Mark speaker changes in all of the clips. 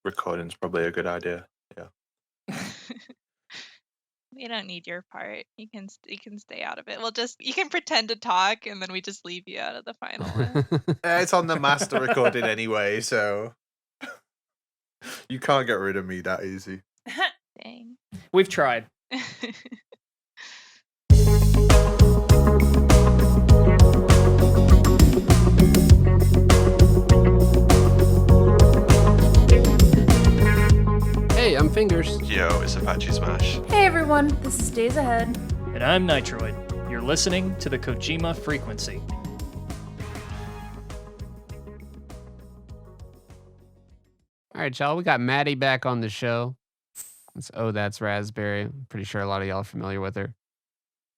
Speaker 1: recording's probably a good idea. Yeah.
Speaker 2: We don't need your part. You can stay out of it. You can pretend to talk, and then we just leave you out of the final one.
Speaker 1: It's on the master recording anyway, so you can't get rid of me that easy.
Speaker 2: Dang.
Speaker 3: We've tried.
Speaker 4: Hey, I'm Fingers.
Speaker 1: Yo, it's ApacheSmash.
Speaker 5: Hey everyone, this is Days Ahead.
Speaker 3: And I'm Nitroid. You're listening to the Kojima Frequency.
Speaker 4: All right, y'all, we got Maddie back on the show. It's Oh, That's Raspberry. I'm pretty sure a lot of y'all are familiar with her.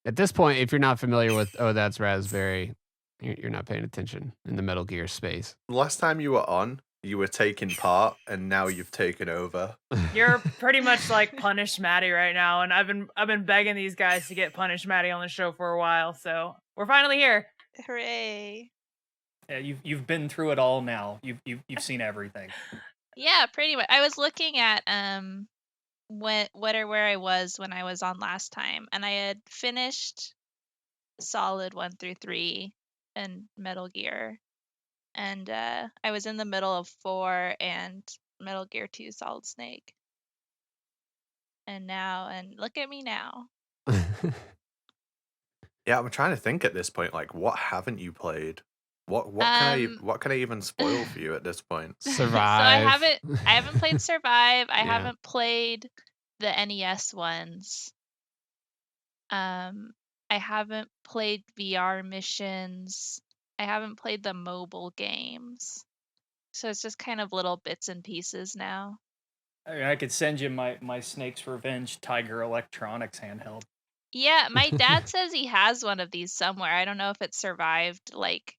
Speaker 4: At this point, if you're not familiar with Oh, That's Raspberry, you're not paying attention in the Metal Gear space.
Speaker 1: Last time you were on, you were taking part, and now you've taken over.
Speaker 5: You're pretty much like Punish Maddie right now, and I've been begging these guys to get Punish Maddie on the show for a while, so we're finally here.
Speaker 2: Hooray!
Speaker 3: Yeah, you've been through it all now. You've seen everything.
Speaker 2: Yeah, pretty much. I was looking at where I was when I was on last time, and I had finished Solid 1 through 3 and Metal Gear, and I was in the middle of 4 and Metal Gear 2 Solid Snake, and look at me now.
Speaker 1: Yeah, I'm trying to think at this point, like, what haven't you played? What can I even spoil for you at this point?
Speaker 4: Survive.
Speaker 2: So I haven't played Survive. I
Speaker 4: Yeah.
Speaker 2: haven't played the NES ones. I haven't played VR missions. I haven't played the mobile games. So it's just kind of little bits and pieces now.
Speaker 3: I could send you my Snake's Revenge Tiger Electronics handheld.
Speaker 2: Yeah, my dad says he has one of these somewhere. I don't know if it survived like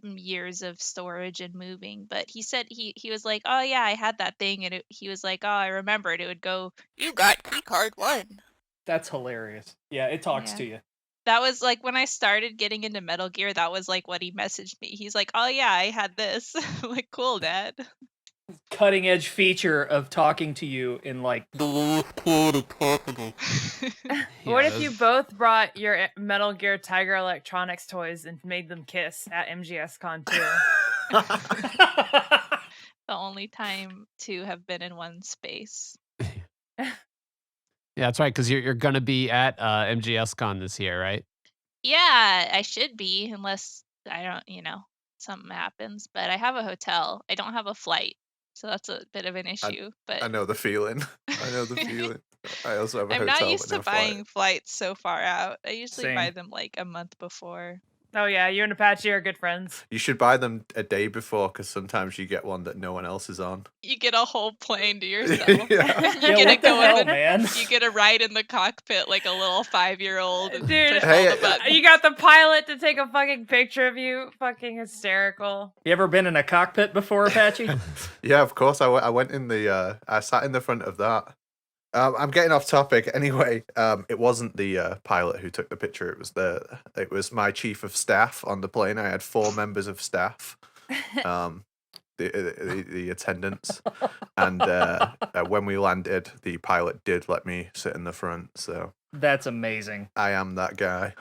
Speaker 2: years of storage and moving, but he said he was like, oh yeah, I had that thing, and he was like, oh, I remembered. It would go, you got keycard 1.
Speaker 3: That's hilarious. Yeah, it talks to you.
Speaker 2: That was like when I started getting into Metal Gear, that was like what he messaged me. He's like, oh yeah, I had this. I'm like, cool, Dad.
Speaker 3: Cutting edge feature of talking to you in like the lowest quality possible.
Speaker 5: What if you both brought your Metal Gear Tiger Electronics toys and made them kiss at MGSCON too?
Speaker 2: The only time to have been in one space.
Speaker 4: Yeah, that's right, because you're going to be at MGSCon this year, right?
Speaker 2: Yeah, I should be, unless I don't, something happens. But I have a hotel. I don't have a flight. So that's a bit of an issue. But
Speaker 1: I know the feeling. I also have a
Speaker 2: I'm
Speaker 1: hotel.
Speaker 2: not used to buying flights so far out. I usually
Speaker 3: Same.
Speaker 2: buy them like a month before.
Speaker 5: Oh yeah, you and Apache are good friends.
Speaker 1: You should buy them a day before, because sometimes you get one that no one else is on.
Speaker 2: You get a whole plane to yourself.
Speaker 1: Yeah.
Speaker 2: You get to go
Speaker 3: hell,
Speaker 2: in
Speaker 3: man?
Speaker 2: You get a ride in the cockpit like a little 5-year-old.
Speaker 5: Dude,
Speaker 1: Hey,
Speaker 5: you got the pilot to take a fucking picture of you. Fucking hysterical.
Speaker 3: You ever been in a cockpit before, Apache?
Speaker 1: Yeah, of course. I went in the. I sat in the front of that. I'm getting off topic anyway. It wasn't the pilot who took the picture. It was my chief of staff on the plane. I had 4 members of staff, the attendants, and when we landed, the pilot did let me sit in the front. So
Speaker 3: That's amazing.
Speaker 1: I am that guy.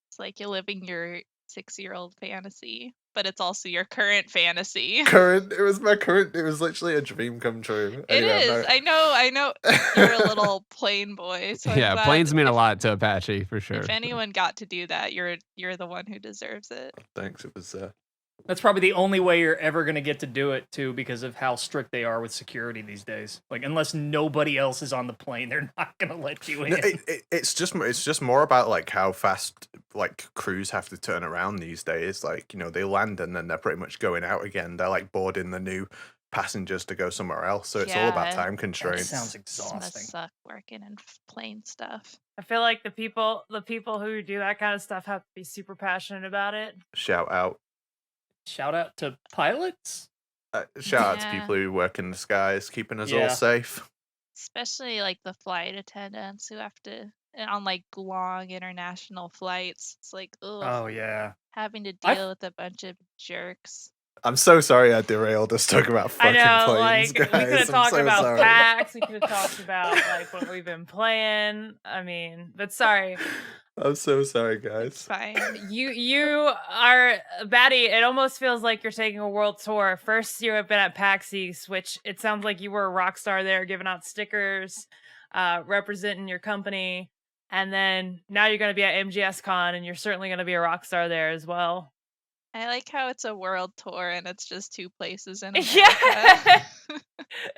Speaker 2: It's like you're living your 6-year-old fantasy, but it's also your current fantasy.
Speaker 1: It was my current. It was literally a dream come true.
Speaker 2: It is. I know. You're a little plane boy. So I'm
Speaker 4: Yeah,
Speaker 2: glad
Speaker 4: planes mean a lot to Apache, for sure.
Speaker 2: If anyone got to do that, you're the one who deserves it.
Speaker 1: Thanks. It was.
Speaker 3: That's probably the only way you're ever going to get to do it, too, because of how strict they are with security these days. Like, unless nobody else is on the plane, they're not going to let you in.
Speaker 1: It's just more about like how fast like crews have to turn around these days. Like, they land and then they're pretty much going out again. They're like boarding the new passengers to go somewhere else. So it's all about time
Speaker 3: That
Speaker 1: constraints.
Speaker 3: sounds
Speaker 2: This
Speaker 3: exhausting.
Speaker 2: must suck working in plane stuff.
Speaker 5: I feel like the people who do that kind of stuff have to be super passionate about it.
Speaker 1: Shout out.
Speaker 3: Shout out to pilots?
Speaker 1: Shout out to
Speaker 2: Yeah.
Speaker 1: people who work in the skies, keeping us
Speaker 3: Yeah.
Speaker 1: all safe.
Speaker 2: Especially like the flight attendants who have to on like long international flights. It's like, ugh,
Speaker 3: Oh, yeah.
Speaker 2: having to
Speaker 3: I've-
Speaker 2: deal with a bunch of jerks.
Speaker 1: I'm so sorry I derailed us talking about
Speaker 5: I
Speaker 1: fucking
Speaker 5: know,
Speaker 1: planes,
Speaker 5: like,
Speaker 1: guys.
Speaker 5: we could have
Speaker 1: I'm
Speaker 5: talked
Speaker 1: so
Speaker 5: about
Speaker 1: sorry.
Speaker 5: PAX, we could have talked about, like, what we've been playing. I mean, but sorry.
Speaker 1: I'm so sorry,
Speaker 2: It's
Speaker 1: guys.
Speaker 2: fine.
Speaker 5: You are, Maddie, it almost feels like you're taking a world tour. First, you have been at PAX East, which it sounds like you were a rock star there, giving out stickers, representing your company. And then now you're going to be at MGSCON, and you're certainly going to be a rock star there as well.
Speaker 2: I like how it's a world tour and it's just 2 places in America.
Speaker 5: Yeah.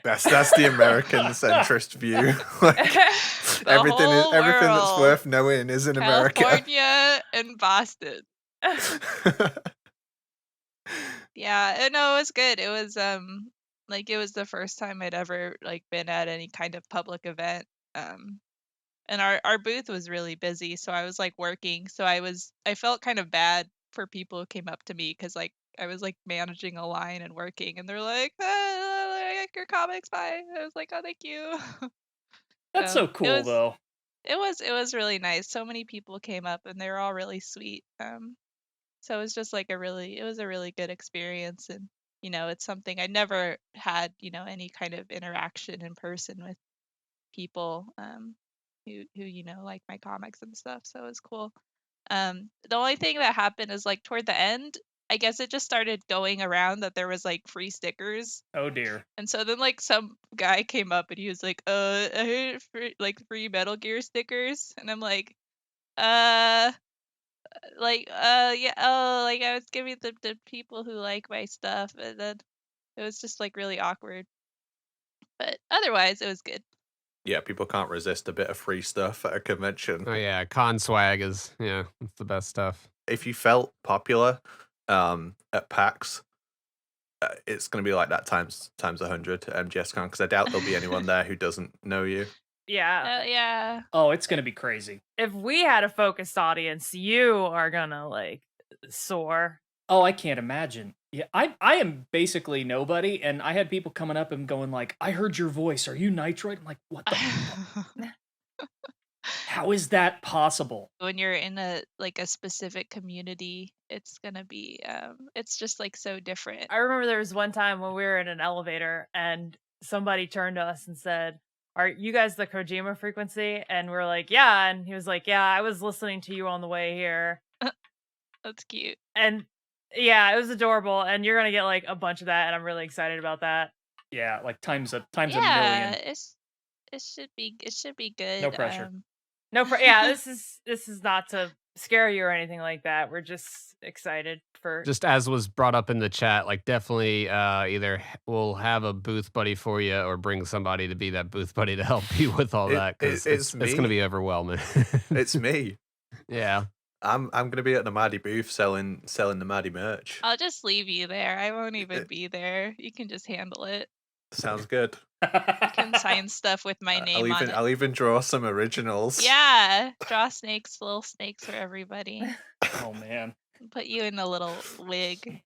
Speaker 1: That's the American centrist view. Like,
Speaker 2: The
Speaker 1: everything
Speaker 2: whole
Speaker 1: that's
Speaker 2: world.
Speaker 1: worth knowing is in America.
Speaker 2: California and Boston. Yeah, no, it was good. It was like it was the first time I'd ever like been at any kind of public event. And our booth was really busy, so I was like working. So I felt kind of bad for people who came up to me because like I was like managing a line and working, and they're like, I like your comics, bye. I was like, oh, thank you.
Speaker 3: That's so
Speaker 2: It
Speaker 3: cool,
Speaker 2: was
Speaker 3: though.
Speaker 2: it was really nice. So many people came up, and they were all really sweet. So it was just like it was a really good experience, and it's something I never had any kind of interaction in person with people who like my comics and stuff, so it was cool. The only thing that happened is like toward the end, I guess it just started going around that there was like free stickers,
Speaker 3: Oh dear.
Speaker 2: and so then like some guy came up and he was like, I heard free Metal Gear stickers, and I'm like, yeah, oh, like I was giving them to people who like my stuff, and then it was just like really awkward, but otherwise it was good.
Speaker 1: Yeah, people can't resist a bit of free stuff at a convention.
Speaker 4: Oh yeah, con swag is it's the best stuff.
Speaker 1: If you felt popular at PAX, it's going to be like that times 100 at MGSCon, because I doubt there'll be anyone there who doesn't know you.
Speaker 5: Yeah.
Speaker 2: Yeah.
Speaker 3: Oh, it's gonna be crazy.
Speaker 5: If we had a focused audience, you are gonna like soar.
Speaker 3: Oh, I can't imagine. Yeah, I am basically nobody, and I had people coming up and going like, "I heard your voice. Are you Nitroid?" I'm like, "What the? How is that possible?"
Speaker 2: When you're in a specific community, it's gonna be it's just like so different.
Speaker 5: I remember there was one time when we were in an elevator and somebody turned to us and said, "Are you guys the Kojima Frequency?" And we're like, "Yeah." And he was like, "Yeah, I was listening to you on the way here."
Speaker 2: That's cute.
Speaker 5: And yeah, it was adorable. And you're gonna get like a bunch of that, and I'm really excited about that.
Speaker 3: Yeah, like times a
Speaker 2: Yeah,
Speaker 3: million.
Speaker 2: it should be good.
Speaker 3: No pressure.
Speaker 5: Yeah, this is not to scare you or anything like that. We're just excited for.
Speaker 4: Just as was brought up in the chat, like definitely either we'll have a booth buddy for you or bring somebody to be that booth buddy to help you with all that, because it's going to be overwhelming.
Speaker 1: It's me.
Speaker 4: Yeah.
Speaker 1: I'm going to be at the Maddie booth selling the Maddie merch.
Speaker 2: I'll just leave you there. I won't even be there. You can just handle it.
Speaker 1: Sounds good.
Speaker 2: You can sign stuff with my name on it.
Speaker 1: I'll even draw some originals.
Speaker 2: Yeah, draw little snakes for everybody.
Speaker 3: Oh man.
Speaker 2: Put you in a little wig.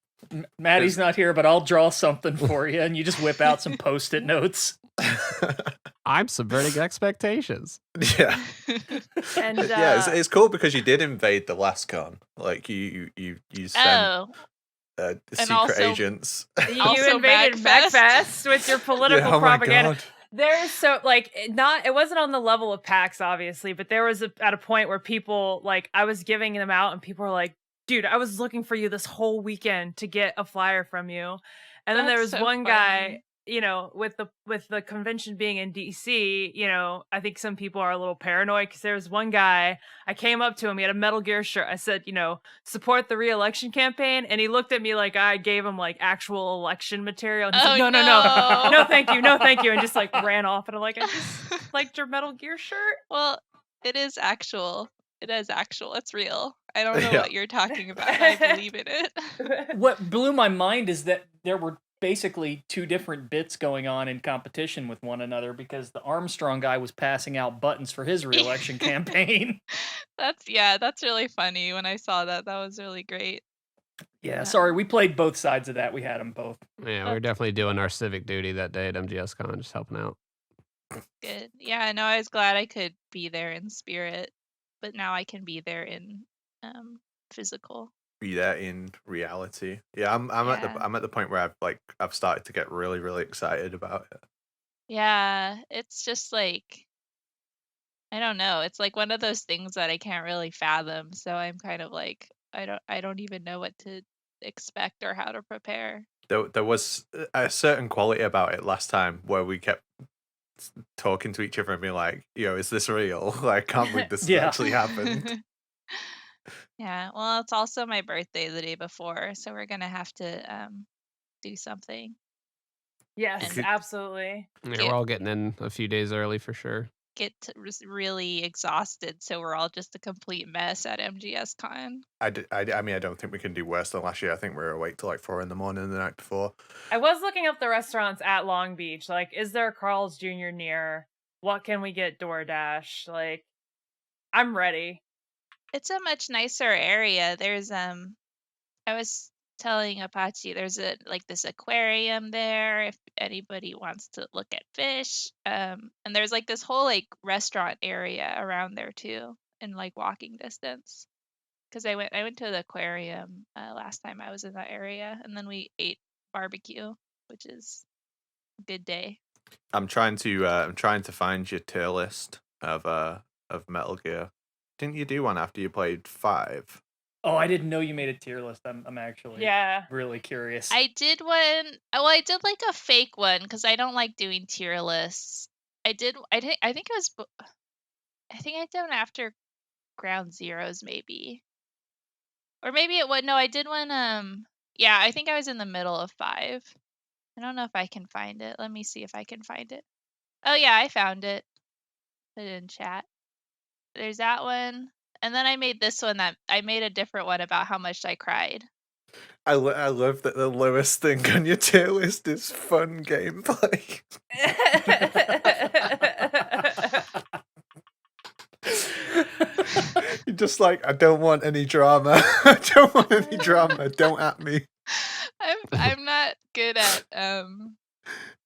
Speaker 3: Maddie's not here, but I'll draw something for you, and you just whip out some post-it notes.
Speaker 4: I'm subverting expectations.
Speaker 1: Yeah.
Speaker 5: And
Speaker 1: yeah, it's cool because you did invade the last con. Like you sent secret agents.
Speaker 5: You invaded MagFest with your political propaganda.
Speaker 1: My God.
Speaker 5: There's so it wasn't on the level of PAX obviously, but there was at a point where people I was giving them out and people were like, "Dude, I was looking for you this whole weekend to get a flyer from you." And then there was one guy, with the convention being in DC, I think some people are a little paranoid because there was one guy, I came up to him, he had a Metal Gear shirt. I said, support the re-election campaign. And he looked at me like I gave him actual election material. And he's like, no, thank you. And just ran off. And I'm like, I just liked your Metal Gear shirt.
Speaker 2: Well, it is actual. It is actual. It's real. I don't know what you're talking about. I believe in it.
Speaker 3: What blew my mind is that there were basically 2 different bits going on in competition with one another, because the Armstrong guy was passing out buttons for his re-election campaign.
Speaker 2: That's really funny. When I saw that was really great.
Speaker 3: Yeah, sorry, we played both sides of that. We had them both.
Speaker 4: Yeah, we were definitely doing our civic duty that day at MGSCon, just helping out.
Speaker 2: Good. Yeah, no, I was glad I could be there in spirit, but now I can be there in physical.
Speaker 1: be there in reality. Yeah, I'm at the point where I've started to get really, really excited about it.
Speaker 2: Yeah, it's just like I don't know. It's like one of those things that I can't really fathom. So I'm kind of like I don't even know what to expect or how to prepare.
Speaker 1: There was a certain quality about it last time where we kept talking to each other and being like, is this real? Like, I can't believe this has
Speaker 3: Yeah.
Speaker 1: actually happened.
Speaker 2: Yeah, well, it's also my birthday the day before, so we're gonna have to do something.
Speaker 5: Yes,
Speaker 2: And
Speaker 5: absolutely.
Speaker 4: Yeah, we're all getting in a few days early for sure.
Speaker 2: Get really exhausted, so we're all just a complete mess at MGSCon.
Speaker 1: I mean, I don't think we can do worse than last year. I think we were awake till like 4 a.m. the night before.
Speaker 5: I was looking up the restaurants at Long Beach. Like, is there a Carl's Jr. near? What can we get DoorDash? Like, I'm ready.
Speaker 2: It's a much nicer area. There's I was telling Apache there's this aquarium there if anybody wants to look at fish. And there's like this whole like restaurant area around there too, in like walking distance. Because I went to the aquarium last time I was in that area, and then we ate barbecue, which is a good day.
Speaker 1: I'm trying to find your tier list of Metal Gear. Didn't you do one after you played 5?
Speaker 3: Oh, I didn't know you made a tier list. I'm actually really curious.
Speaker 2: I did one. Well, I did like a fake one because I don't like doing tier lists. I think it was. I think I did one after Ground Zeroes, maybe, or maybe it was. No, I did one. Yeah, I think I was in the middle of 5. I don't know if I can find it. Let me see if I can find it. Oh yeah, I found it. Put it in chat. There's that one. And then I made this one I made a different one about how much I cried.
Speaker 1: I love that the lowest thing on your tier list is fun gameplay. You're just like, I don't want any drama. I don't want any drama. Don't at me.
Speaker 2: I'm not good at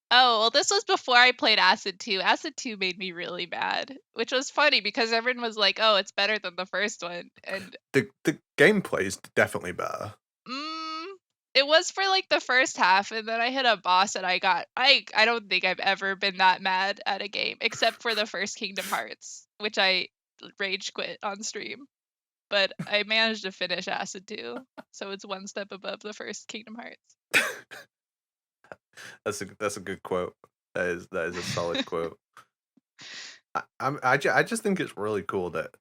Speaker 2: Oh, well, this was before I played Acid 2. Acid 2 made me really mad, which was funny because everyone was like, "Oh, it's better than the first one." And
Speaker 1: the gameplay is definitely better.
Speaker 2: It was for like the first half, and then I hit a boss and I don't think I've ever been that mad at a game except for the first Kingdom Hearts, which I rage quit on stream. But I managed to finish Acid 2, so it's one step above the first Kingdom Hearts.
Speaker 1: That's a good quote. That is a solid quote. I just think it's really cool that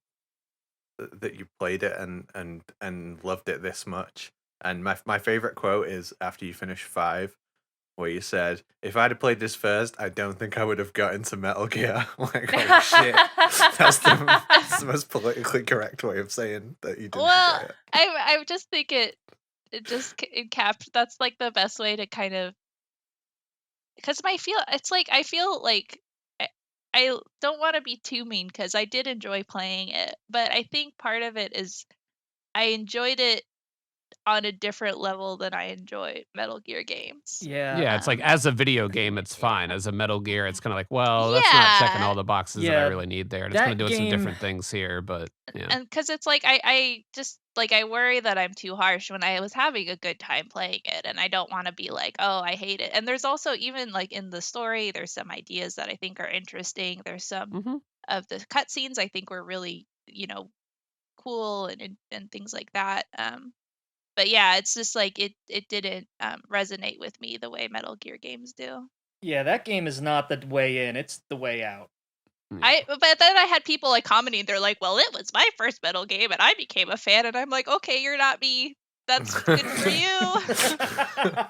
Speaker 1: you played it and loved it this much. And my favorite quote is after you finish 5, where you said, "If I'd have played this first, I don't think I would have got into Metal Gear." Like, holy shit, that's the most politically correct way of saying that you didn't enjoy it.
Speaker 2: I just think it that's like the best way to kind of, because I feel like I don't want to be too mean because I did enjoy playing it, but I think part of it is I enjoyed it on a different level than I enjoy Metal Gear games.
Speaker 4: Yeah, it's like as a video game, it's fine. As a Metal Gear, it's kind of like, well, that's not checking all the boxes that I really need there. And it's kind of doing some different things here, but yeah.
Speaker 2: And because it's like I just like I worry that I'm too harsh when I was having a good time playing it, and I don't want to be like, oh, I hate it. And there's also, even like in the story, there's some ideas that I think are interesting. There's some of the cutscenes I think were really, cool and things like that. But yeah, it's just like it didn't resonate with me the way Metal Gear games do.
Speaker 3: Yeah, that game is not the way in; it's the way out.
Speaker 2: But then I had people like commenting. They're like, "Well, it was my first Metal game, and I became a fan." And I'm like, "Okay, you're not me. That's good for you."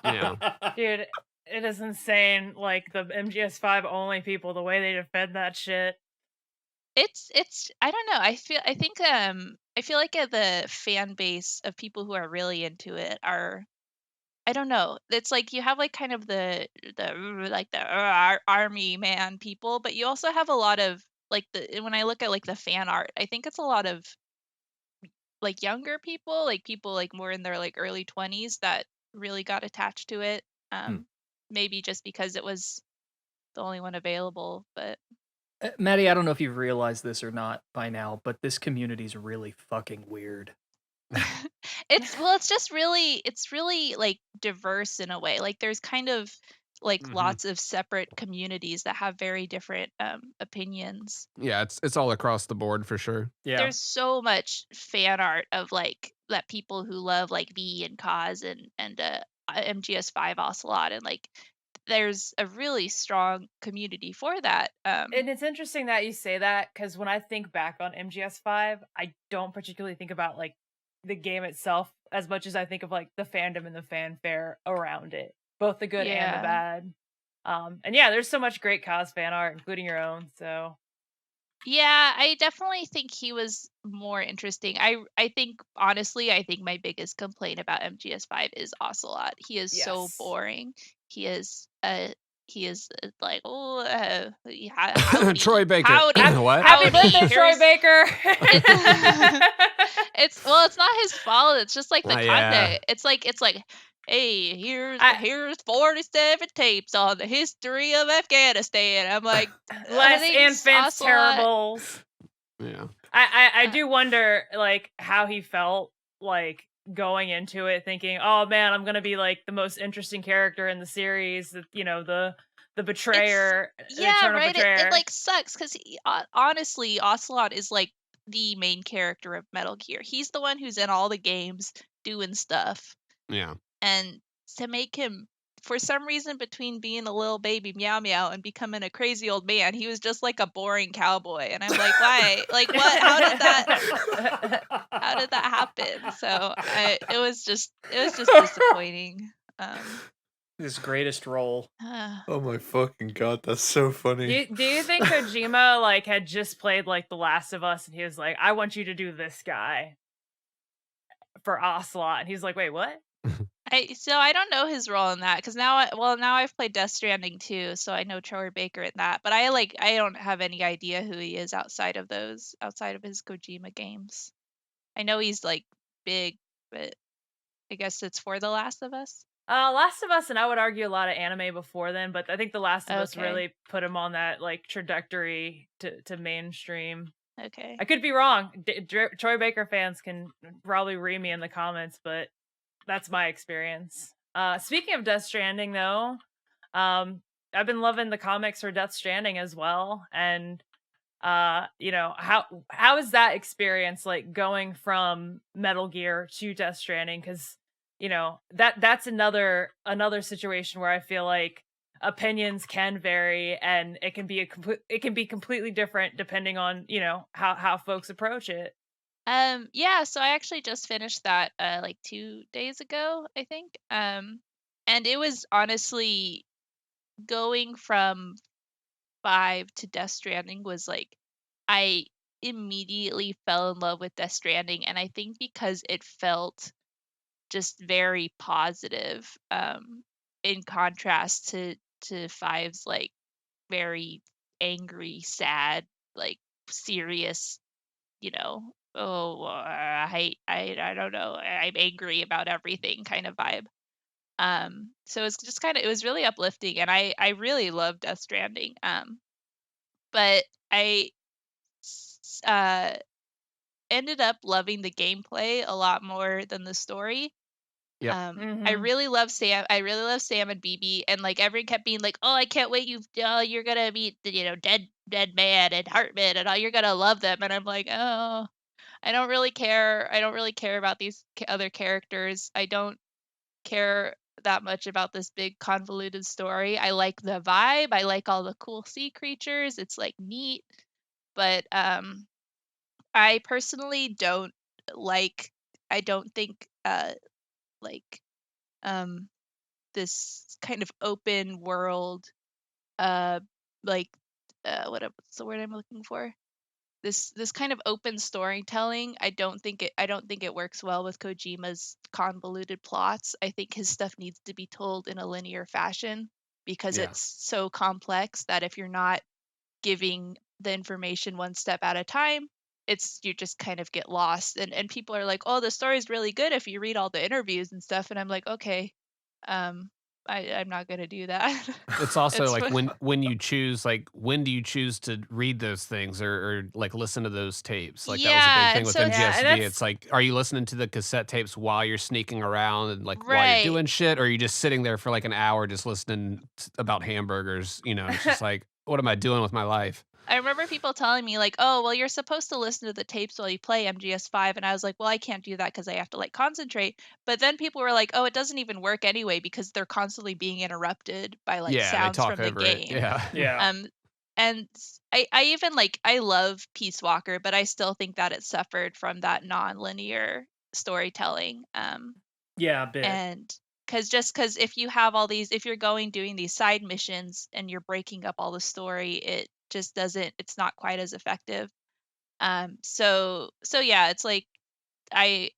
Speaker 4: Yeah,
Speaker 5: dude, it is insane. Like the MGS5 only people, the way they defend that shit.
Speaker 2: It's I don't know. I feel like the fan base of people who are really into it are, I don't know. It's like you have like kind of the army man people, but you also have a lot of like when I look at like the fan art, I think it's a lot of like younger people like more in their like early 20s that really got attached to it. Maybe just because it was the only one available, but
Speaker 3: Maddie, I don't know if you've realized this or not by now, but this community is really fucking weird.
Speaker 2: it's really like diverse in a way. Like there's kind of like
Speaker 4: Mhm.
Speaker 2: lots of separate communities that have very different opinions.
Speaker 4: Yeah, it's all across the board for sure.
Speaker 3: Yeah.
Speaker 2: There's so much fan art of like that people who love like V and Cause and MGS5 Ocelot, and like there's a really strong community for that.
Speaker 5: And it's interesting that you say that, because when I think back on MGS5, I don't particularly think about like the game itself as much as I think of like the fandom and the fanfare around it, both the good and the
Speaker 2: Yeah.
Speaker 5: bad. And yeah, there's so much great cause fan art, including your own. So
Speaker 2: Yeah, I definitely think he was more interesting. I think honestly, I think my biggest complaint about MGS5 is Ocelot. He is so
Speaker 5: Yes.
Speaker 2: boring. He is like, oh, howdy,
Speaker 4: Troy Baker.
Speaker 2: howdy,
Speaker 4: What?
Speaker 5: Happy
Speaker 2: howdy,
Speaker 5: birthday, Troy
Speaker 2: here's-
Speaker 5: Baker!
Speaker 2: it's not his fault. It's just like the
Speaker 4: Oh, yeah.
Speaker 2: content. It's like, hey, here's
Speaker 5: I-
Speaker 2: here's 47 tapes on the history of Afghanistan. I'm like,
Speaker 5: Les and
Speaker 2: thanks,
Speaker 5: Fence
Speaker 2: Ocelot.
Speaker 5: Terribles.
Speaker 4: Yeah.
Speaker 5: I do wonder like how he felt like going into it, thinking, oh man, I'm gonna be like the most interesting character in the series, you know, the betrayer, the
Speaker 2: Yeah,
Speaker 5: eternal
Speaker 2: right.
Speaker 5: betrayer.
Speaker 2: It like sucks because honestly, Ocelot is like the main character of Metal Gear. He's the one who's in all the games doing stuff,
Speaker 4: Yeah.
Speaker 2: and to make him, for some reason, between being a little baby meow meow and becoming a crazy old man, he was just like a boring cowboy. And I'm like, why? Like, what? How did that happen? So it was just disappointing.
Speaker 3: His greatest role.
Speaker 1: Oh my fucking god, that's so funny.
Speaker 5: Do you think Kojima like had just played like The Last of Us and he was like, I want you to do this guy for Ocelot, and he's like, wait, what?
Speaker 2: I don't know his role in that, because now I've played Death Stranding too, so I know Troy Baker in that, but I don't have any idea who he is outside of his Kojima games. I know he's like big, but I guess it's for The Last of Us.
Speaker 5: Last of Us, and I would argue a lot of anime before then, but I think The Last of Us
Speaker 2: Okay.
Speaker 5: really put him on that like trajectory to mainstream.
Speaker 2: Okay.
Speaker 5: I could be wrong. Troy Baker fans can probably read me in the comments, but that's my experience. Speaking of Death Stranding, though, I've been loving the comics for Death Stranding as well, and you know, how is that experience like going from Metal Gear to Death Stranding? Because you know that's another situation where I feel like opinions can vary, and it can be completely different depending on, you know, how folks approach it.
Speaker 2: Yeah, so I actually just finished that like 2 days ago, I think. And it was honestly, going from 5 to Death Stranding was like, I immediately fell in love with Death Stranding, and I think because it felt just very positive, in contrast to 5's like very angry, sad, like serious, you know, oh, I don't know, I'm angry about everything kind of vibe. So it's just it was really uplifting, and I really love Death Stranding. But I ended up loving the gameplay a lot more than the story.
Speaker 4: Yep.
Speaker 2: I
Speaker 5: Mhm.
Speaker 2: really love Sam. I really love Sam and BB, and like everyone kept being like, "Oh, I can't wait! You're gonna meet the, dead man and Hartman, and you're gonna love them." And I'm like, oh, I don't really care. I don't really care about these other characters. I don't care that much about this big convoluted story. I like the vibe. I like all the cool sea creatures. It's like neat, but I personally don't like. I don't think like this kind of open world, uh like what's the word I'm looking for, this kind of open storytelling. I don't think it works well with Kojima's convoluted plots. I think his stuff needs to be told in a linear fashion, because
Speaker 4: Yeah.
Speaker 2: it's so complex that if you're not giving the information one step at a time, you just kind of get lost. And people are like, oh, the story's really good if you read all the interviews and stuff, and I'm like, okay, I'm not gonna do that.
Speaker 4: It's also
Speaker 2: It's
Speaker 4: like
Speaker 2: fu-
Speaker 4: when you choose, like, when do you choose to read those things or like listen to those tapes? Like that was a big
Speaker 2: yeah,
Speaker 4: thing
Speaker 2: and
Speaker 4: with
Speaker 2: so
Speaker 5: Yeah, and
Speaker 4: MGSV.
Speaker 5: that's
Speaker 4: It's like, are you listening to the cassette tapes while you're sneaking around and like while you're
Speaker 2: right.
Speaker 4: doing shit, or are you just sitting there for like an hour just listening about hamburgers? You know, it's just like, what am I doing with my life?
Speaker 2: I remember people telling me like, "Oh, well, you're supposed to listen to the tapes while you play MGS5," and I was like, "Well, I can't do that because I have to like concentrate." But then people were like, "Oh, it doesn't even work anyway because they're constantly being interrupted by like
Speaker 4: Yeah, they
Speaker 2: sounds
Speaker 4: talk
Speaker 2: from the
Speaker 4: over it.
Speaker 2: game."
Speaker 4: Yeah.
Speaker 3: Yeah.
Speaker 2: And I even like I love Peace Walker, but I still think that it suffered from that non-linear storytelling.
Speaker 3: Yeah, a bit.
Speaker 2: And because if you have all these, if you're doing these side missions and you're breaking up all the story, it just doesn't, it's not quite as effective. So yeah, it's like I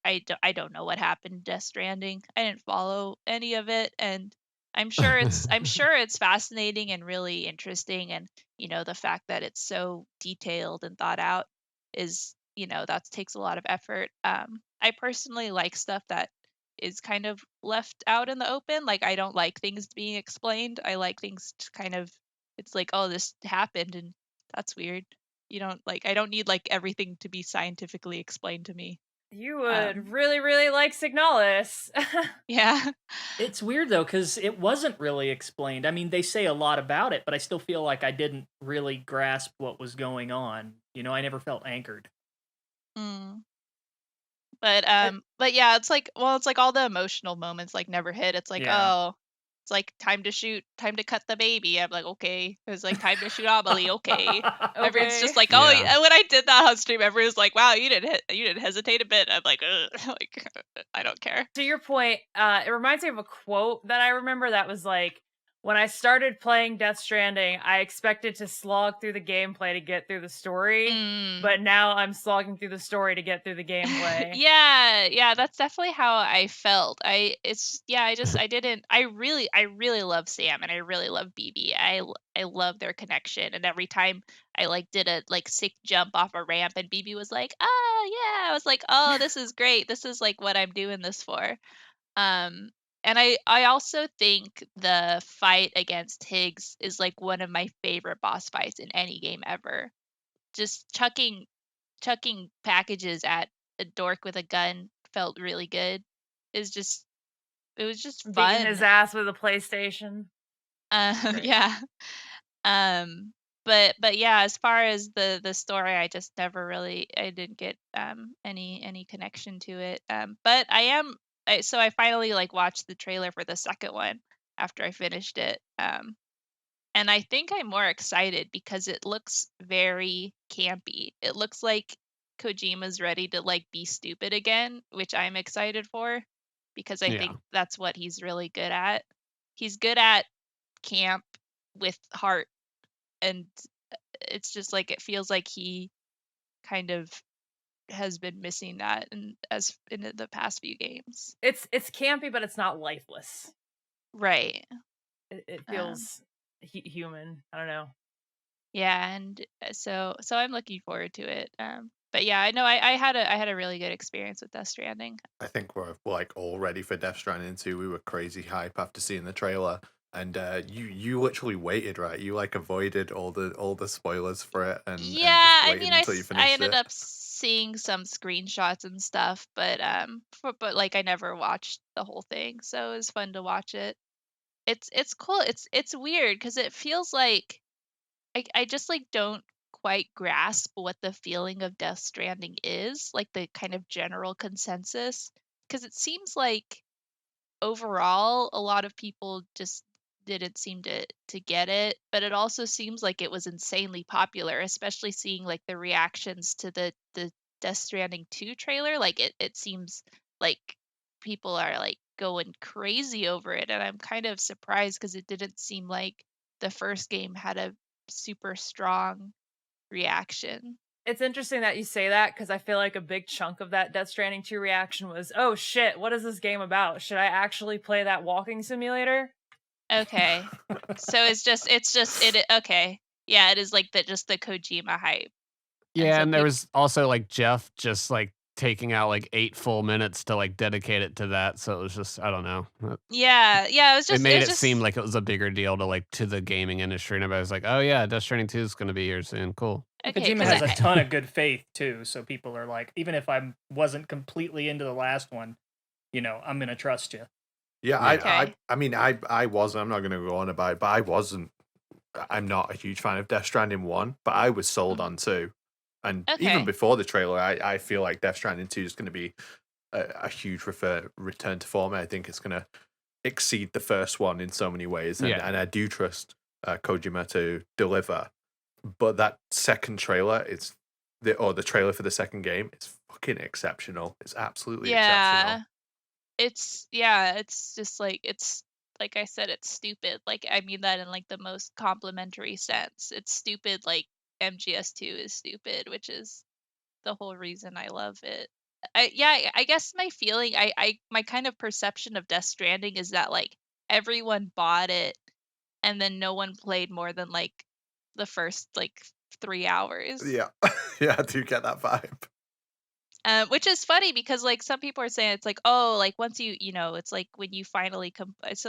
Speaker 2: don't know what happened in Death Stranding. I didn't follow any of it, and I'm sure it's fascinating and really interesting, and the fact that it's so detailed and thought out is that takes a lot of effort. I personally like stuff that is kind of left out in the open. Like I don't like things being explained. I like things to kind of, it's like, oh, this happened and that's weird. You don't like, I don't need like everything to be scientifically explained to me.
Speaker 5: You would
Speaker 2: Um,
Speaker 5: really, really like Signalis.
Speaker 2: yeah.
Speaker 3: It's weird though, because it wasn't really explained. I mean, they say a lot about it, but I still feel like I didn't really grasp what was going on. I never felt anchored.
Speaker 2: Mm. But yeah, it's like, well, it's like all the emotional moments like never hit. It's like,
Speaker 3: Yeah.
Speaker 2: oh, it's like time to cut the baby. I'm like, okay. It was like time to shoot Amelie, okay. Everyone's just
Speaker 5: Okay.
Speaker 2: like, oh,
Speaker 4: Yeah.
Speaker 2: and when I did that on stream, everyone was like, wow, you didn't hesitate a bit. I'm like, ugh, like I don't care.
Speaker 5: To your point, it reminds me of a quote that I remember that was like, when I started playing Death Stranding, I expected to slog through the gameplay to get through the story,
Speaker 2: Mm.
Speaker 5: but now I'm slogging through the story to get through the gameplay.
Speaker 2: Yeah, that's definitely how I felt. I really love Sam and I really love BB. I love their connection, and every time I like did a like sick jump off a ramp and BB was like, "Ah, yeah." I was like, "Oh, this is great. This is like what I'm doing this for." Um and I also think the fight against Higgs is like one of my favorite boss fights in any game ever. Just chucking packages at a dork with a gun felt really good. It was just
Speaker 5: Beating his
Speaker 2: fun.
Speaker 5: ass with a PlayStation. Great.
Speaker 2: Yeah. But yeah, as far as the story, I didn't get any connection to it. But so I finally like watched the trailer for the second one after I finished it. And I think I'm more excited because it looks very campy. It looks like Kojima's ready to like be stupid again, which I'm excited for because I
Speaker 4: Yeah.
Speaker 2: think that's what he's really good at. He's good at camp with heart, and it's just like it feels like he kind of has been missing that in the past few games.
Speaker 5: It's campy, but it's not lifeless.
Speaker 2: Right.
Speaker 5: It
Speaker 2: Um,
Speaker 5: feels human. I don't know.
Speaker 2: Yeah, and so I'm looking forward to it. But yeah, I know I had a really good experience with Death Stranding.
Speaker 1: I think we're like all ready for Death Stranding 2. We were crazy hype after seeing the trailer, and you literally waited, right? You like avoided all the spoilers for it, and
Speaker 2: Yeah,
Speaker 1: just
Speaker 2: I
Speaker 1: waited
Speaker 2: mean,
Speaker 1: until you
Speaker 2: I
Speaker 1: finished
Speaker 2: ended
Speaker 1: it.
Speaker 2: up seeing some screenshots and stuff, but but like I never watched the whole thing, so it was fun to watch it. It's cool. It's weird because it feels like I just like don't quite grasp what the feeling of Death Stranding is, like the kind of general consensus, because it seems like overall a lot of people just didn't seem to get it, but it also seems like it was insanely popular, especially seeing like the reactions to the Death Stranding 2 trailer. Like it seems like people are like going crazy over it, and I'm kind of surprised because it didn't seem like the first game had a super strong reaction.
Speaker 5: It's interesting that you say that because I feel like a big chunk of that Death Stranding 2 reaction was, oh shit, what is this game about? Should I actually play that walking simulator?
Speaker 2: Okay. So okay. Yeah, it is like just the Kojima hype.
Speaker 4: Yeah,
Speaker 2: so
Speaker 4: and there
Speaker 2: peop-
Speaker 4: was also like Jeff just like taking out like 8 full minutes to like dedicate it to that. So it was just, I don't know.
Speaker 2: Yeah, yeah. It was just.
Speaker 4: It made
Speaker 2: was
Speaker 4: it
Speaker 2: just,
Speaker 4: seem like it was a bigger deal to like to the gaming industry, and everybody was like, "Oh yeah, Death Stranding 2 is going to be here soon. Cool."
Speaker 2: okay.
Speaker 3: Kojima
Speaker 2: 'cause
Speaker 3: has a ton of good faith too, so people are like, even if I wasn't completely into the last one, I'm gonna trust you.
Speaker 1: Yeah,
Speaker 4: Yeah.
Speaker 2: Okay.
Speaker 1: I mean, I wasn't. I'm not going to go on about it, but I wasn't. I'm not a huge fan of Death Stranding 1, but I was sold on 2. And
Speaker 2: Okay.
Speaker 1: even before the trailer, I feel like Death Stranding 2 is going to be a huge return to form. I think it's going to exceed the first one in so many ways. And,
Speaker 4: Yeah.
Speaker 1: and I do trust Kojima to deliver. But that second trailer, the trailer for the second game, is fucking exceptional. It's absolutely exceptional.
Speaker 2: It's just like like I said, it's stupid. Like I mean that in like the most complimentary sense. It's stupid. Like MGS2 is stupid, which is the whole reason I love it. I guess my feeling, my kind of perception of Death Stranding is that like everyone bought it and then no one played more than like the first like 3 hours.
Speaker 1: Yeah, yeah, I do get that vibe.
Speaker 2: Which is funny because like some people are saying it's like, oh, like once it's like when you finally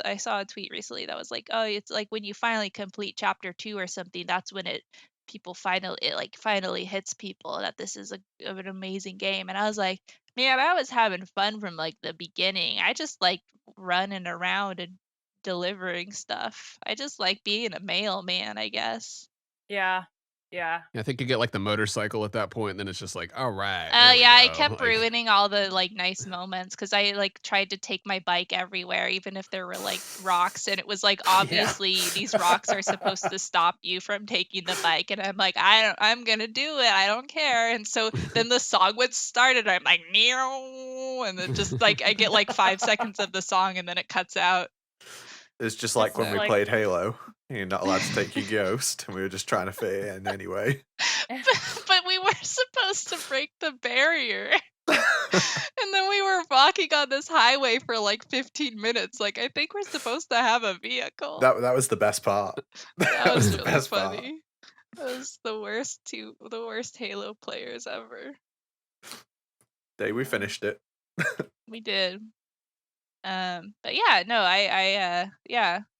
Speaker 2: I saw a tweet recently that was like, oh, it's like when you finally complete chapter 2 or something, that's when it finally hits people that this is an amazing game. And I was like, man, I was having fun from like the beginning. I just like running around and delivering stuff. I just like being a mailman, I guess.
Speaker 5: Yeah.
Speaker 4: I think you get like the motorcycle at that point, and then it's just like, all right.
Speaker 2: Oh
Speaker 4: there we
Speaker 2: yeah, I
Speaker 4: go.
Speaker 2: kept
Speaker 4: Like,
Speaker 2: ruining all the like nice moments because I like tried to take my bike everywhere, even if there were like rocks, and it was like obviously these rocks are supposed to stop you from taking the bike, and I'm like, I'm gonna do it, I don't care. And so then the song would start, and I'm like, meow, and then just like I get like 5 seconds of the song, and then it cuts out.
Speaker 1: It's just like
Speaker 5: It's
Speaker 1: when we
Speaker 5: like-
Speaker 1: played Halo. You're not allowed to take your ghost, and we were just trying to fit it in anyway.
Speaker 2: But we were supposed to break the barrier. And then we were walking on this highway for like 15 minutes. Like I think we're supposed to have a vehicle.
Speaker 1: That was the best part.
Speaker 2: That was
Speaker 1: the
Speaker 2: really
Speaker 1: best part.
Speaker 2: funny. That was the worst Halo players ever.
Speaker 1: Day we finished it.
Speaker 2: We did. But yeah, no, I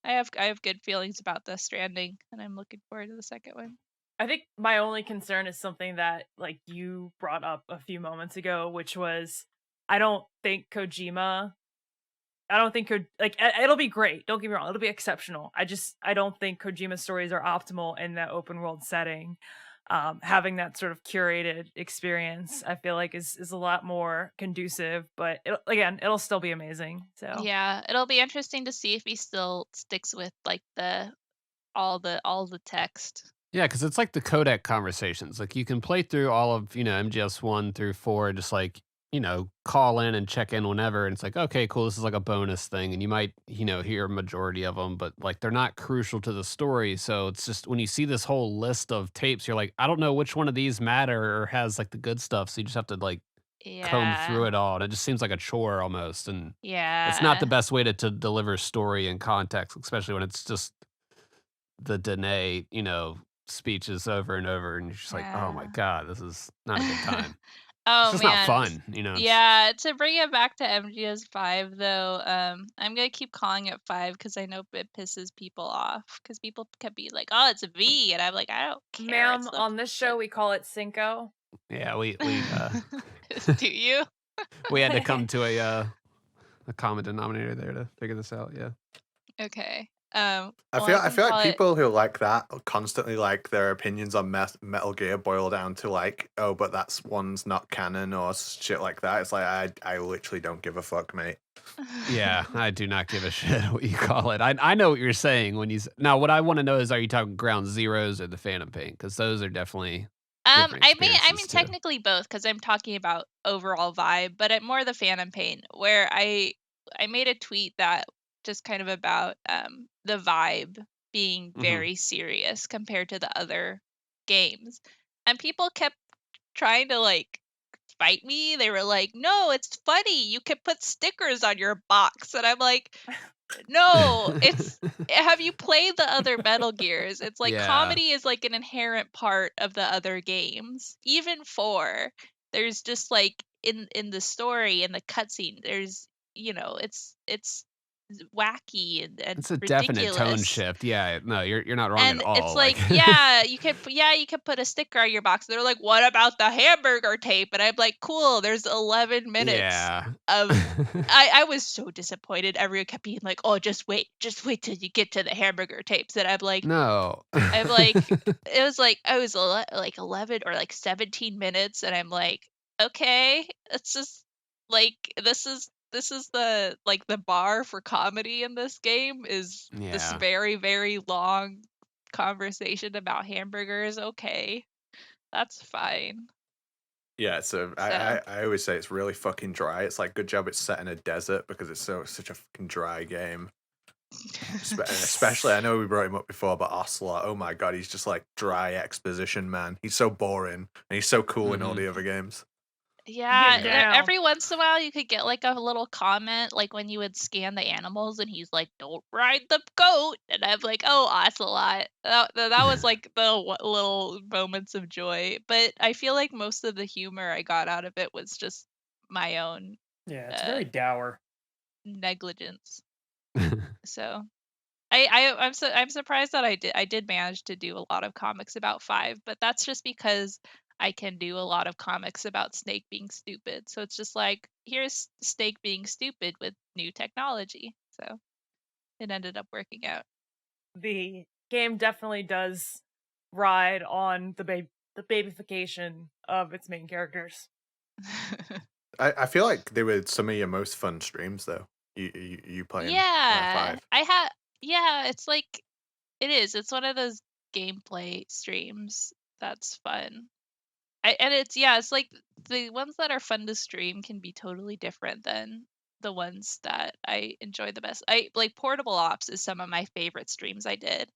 Speaker 2: have good feelings about Death Stranding, and I'm looking forward to the second one.
Speaker 5: I think my only concern is something that like you brought up a few moments ago, which was I don't think Kojima. It'll be great. Don't get me wrong, it'll be exceptional. I don't think Kojima's stories are optimal in that open world setting. Having that sort of curated experience, I feel like is a lot more conducive. But it'll still be amazing. So
Speaker 2: Yeah, it'll be interesting to see if he still sticks with like all the text.
Speaker 4: yeah, because it's like the codec conversations. Like you can play through all of MGS 1 through 4, just like call in and check in whenever, and it's like, okay, cool, this is like a bonus thing, and you might hear a majority of them, but like they're not crucial to the story. So it's just when you see this whole list of tapes, you're like, I don't know which one of these matter or has like the good stuff. So you just have to like comb through it all, and it just seems like a chore almost. And
Speaker 2: Yeah,
Speaker 4: it's not the best way to deliver story and context, especially when it's just the Danae, speeches over and over, and you're just like, oh my
Speaker 2: Yeah.
Speaker 4: god, this is not a good time.
Speaker 2: Oh
Speaker 4: It's just
Speaker 2: man.
Speaker 4: not fun, it's-
Speaker 2: Yeah, to bring it back to MGS 5 though, I'm gonna keep calling it 5 because I know it pisses people off because people can be like, oh, it's a V, and I'm like, I don't care.
Speaker 5: ma'am,
Speaker 2: it's the
Speaker 5: on this show we call it Cinco.
Speaker 4: Yeah, we
Speaker 2: Do you?
Speaker 4: we had to come to a common denominator there to figure this out. Yeah.
Speaker 2: Okay.
Speaker 1: I
Speaker 2: well,
Speaker 1: feel
Speaker 2: can
Speaker 1: like
Speaker 2: call it-
Speaker 1: people who like that constantly like their opinions on Metal Gear boil down to like, oh, but that's one's not canon or shit like that. It's like I literally don't give a fuck, mate.
Speaker 4: Yeah, I do not give a shit what you call it. I know what you're saying when you now. What I want to know is, are you talking Ground Zeroes or the Phantom Pain? Because those are definitely different
Speaker 2: I mean
Speaker 4: experiences, too.
Speaker 2: technically both because I'm talking about overall vibe, but more the Phantom Pain, where I made a tweet that just kind of about the vibe being very serious compared to the other games, and people kept trying to like fight me. They were like, no, it's funny, you can put stickers on your box, and I'm like, no, it's have you played the other Metal Gears? It's like
Speaker 4: Yeah.
Speaker 2: comedy is like an inherent part of the other games. Even 4, there's just like in the story, in the cutscene, there's it's wacky and
Speaker 4: It's a definite tone
Speaker 2: ridiculous.
Speaker 4: shift. Yeah, no, you're not wrong
Speaker 2: And
Speaker 4: at all.
Speaker 2: it's like, yeah, you could put a sticker on your box. They're like, what about the hamburger tape? And I'm like, cool, there's 11 minutes
Speaker 4: yeah.
Speaker 2: of I was so disappointed. Everyone kept being like, oh, just wait till you get to the hamburger tapes. And I'm like,
Speaker 4: No.
Speaker 2: I'm like, it was like I was like 11 or like 17 minutes, and I'm like, okay, it's just like this is the like the bar for comedy in this game is this
Speaker 4: Yeah.
Speaker 2: very, very long conversation about hamburgers. Okay, that's fine.
Speaker 1: Yeah, so I always say it's really fucking dry. It's like, good job it's set in a desert because it's such a fucking dry game. Especially, I know we brought him up before, but Ocelot, oh my god, he's just like dry exposition, man. He's so boring, and he's so cool in all the other games.
Speaker 2: Yeah,
Speaker 5: down.
Speaker 2: every once in a while you could get like a little comment, like when you would scan the animals, and he's like, "Don't ride the goat," and I'm like, "Oh, Ocelot." That was like the little moments of joy. But I feel like most of the humor I got out of it was just my own
Speaker 3: Yeah, it's very dour.
Speaker 2: negligence. So I'm surprised that I did manage to do a lot of comics about 5, but that's just because I can do a lot of comics about Snake being stupid. So it's just like, here's Snake being stupid with new technology. So it ended up working out.
Speaker 5: The game definitely does ride on the babyfication of its main characters.
Speaker 1: I feel like they were some of your most fun streams, though. You playing
Speaker 2: Yeah,
Speaker 1: 5.
Speaker 2: yeah, it's like it is. It's one of those gameplay streams that's fun. It's like the ones that are fun to stream can be totally different than the ones that I enjoy the best. I like Portable Ops is some of my favorite streams I did,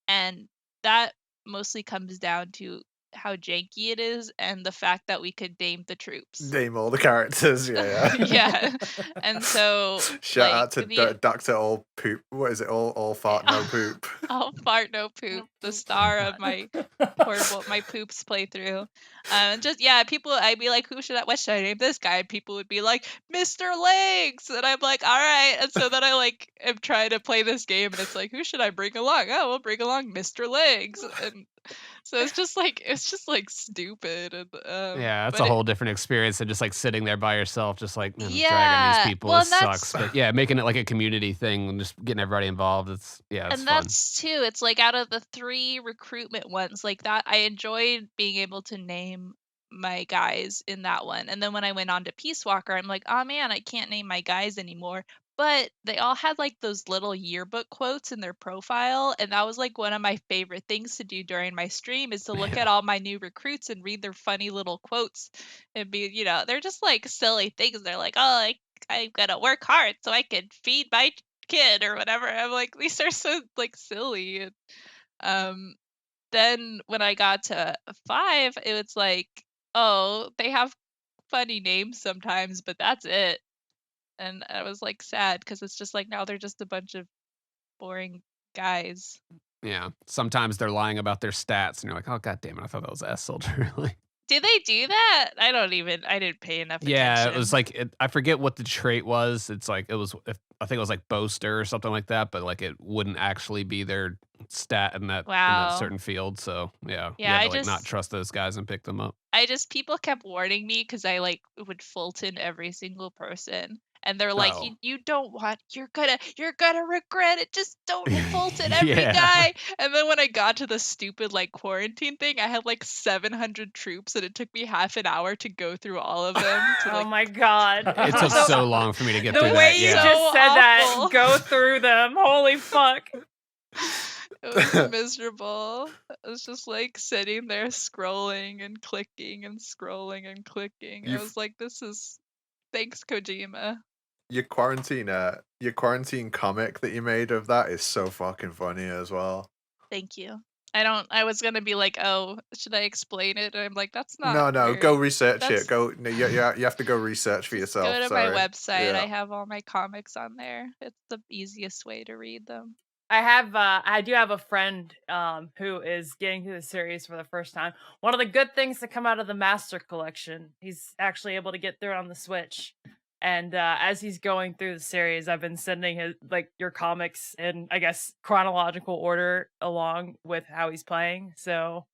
Speaker 2: and that mostly comes down to how janky it is and the fact that we could name the troops.
Speaker 1: Name all the characters, yeah.
Speaker 2: Yeah, and so
Speaker 1: Shout
Speaker 2: like
Speaker 1: out to Dr. All Poop. What is it? All fart, no poop.
Speaker 2: All fart, no poop. The star of my poops playthrough. Just people. I'd be like, what should I name this guy? And people would be like, Mr. Legs, and I'm like, all right. And so then I like am trying to play this game, and it's like, who should I bring along? Oh, we'll bring along Mr. Legs, and so it's just like stupid. And
Speaker 4: yeah, that's
Speaker 2: but
Speaker 4: a whole different experience than just like sitting there by yourself, just like dragging
Speaker 2: Yeah,
Speaker 4: these people.
Speaker 2: well,
Speaker 4: This
Speaker 2: and
Speaker 4: sucks. But yeah, making it like a community thing and just getting everybody involved. It's
Speaker 2: And
Speaker 4: fun.
Speaker 2: that's too, it's like out of the 3 recruitment ones, like that, I enjoyed being able to name my guys in that one. And then when I went on to Peace Walker, I'm like, oh man, I can't name my guys anymore. But they all had like those little yearbook quotes in their profile. And that was like one of my favorite things to do during my stream is to look at all my new recruits and read their funny little quotes and be, they're just like silly things. They're like, oh, I'm gonna work hard so I can feed my kid or whatever. I'm like, these are so like silly. And then when I got to 5, it was like, oh, they have funny names sometimes, but that's it. And I was like sad because it's just like now they're just a bunch of boring guys.
Speaker 4: Yeah, sometimes they're lying about their stats, and you're like, oh god damn it, I thought that was S Soldier. Really.
Speaker 2: Did they do that? I didn't pay enough attention.
Speaker 4: Yeah, it was like I forget what the trait was. It's like I think it was like Boaster or something like that, but like it wouldn't actually be their stat in that certain field. So yeah, you had to not trust those guys and pick them up.
Speaker 2: People kept warning me because I like would Fulton every single person. And they're like, you don't want, you're gonna regret it. Just don't Fulton every guy. And then when I got to the stupid like quarantine thing, I had like 700 troops, and it took me half an hour to go through all of them.
Speaker 5: Oh my god!
Speaker 4: It took so long for me to get through that.
Speaker 5: The way you just said that, go through them. Holy fuck!
Speaker 2: It was miserable. I was just like sitting there scrolling and clicking and scrolling and clicking. I was like, this is thanks Kojima.
Speaker 1: Your quarantine comic that you made of that is so fucking funny as well.
Speaker 2: Thank you. I was gonna be like, oh, should I explain it? And I'm like, that's not.
Speaker 1: No, go research it. You have to go research for yourself.
Speaker 2: Go to my website. I have all my comics on there. It's the easiest way to read them.
Speaker 5: I do have a friend who is getting through the series for the first time. One of the good things to come out of the Master Collection, he's actually able to get through it on the Switch. And as he's going through the series, I've been sending his your comics in, I guess, chronological order along with how he's playing. So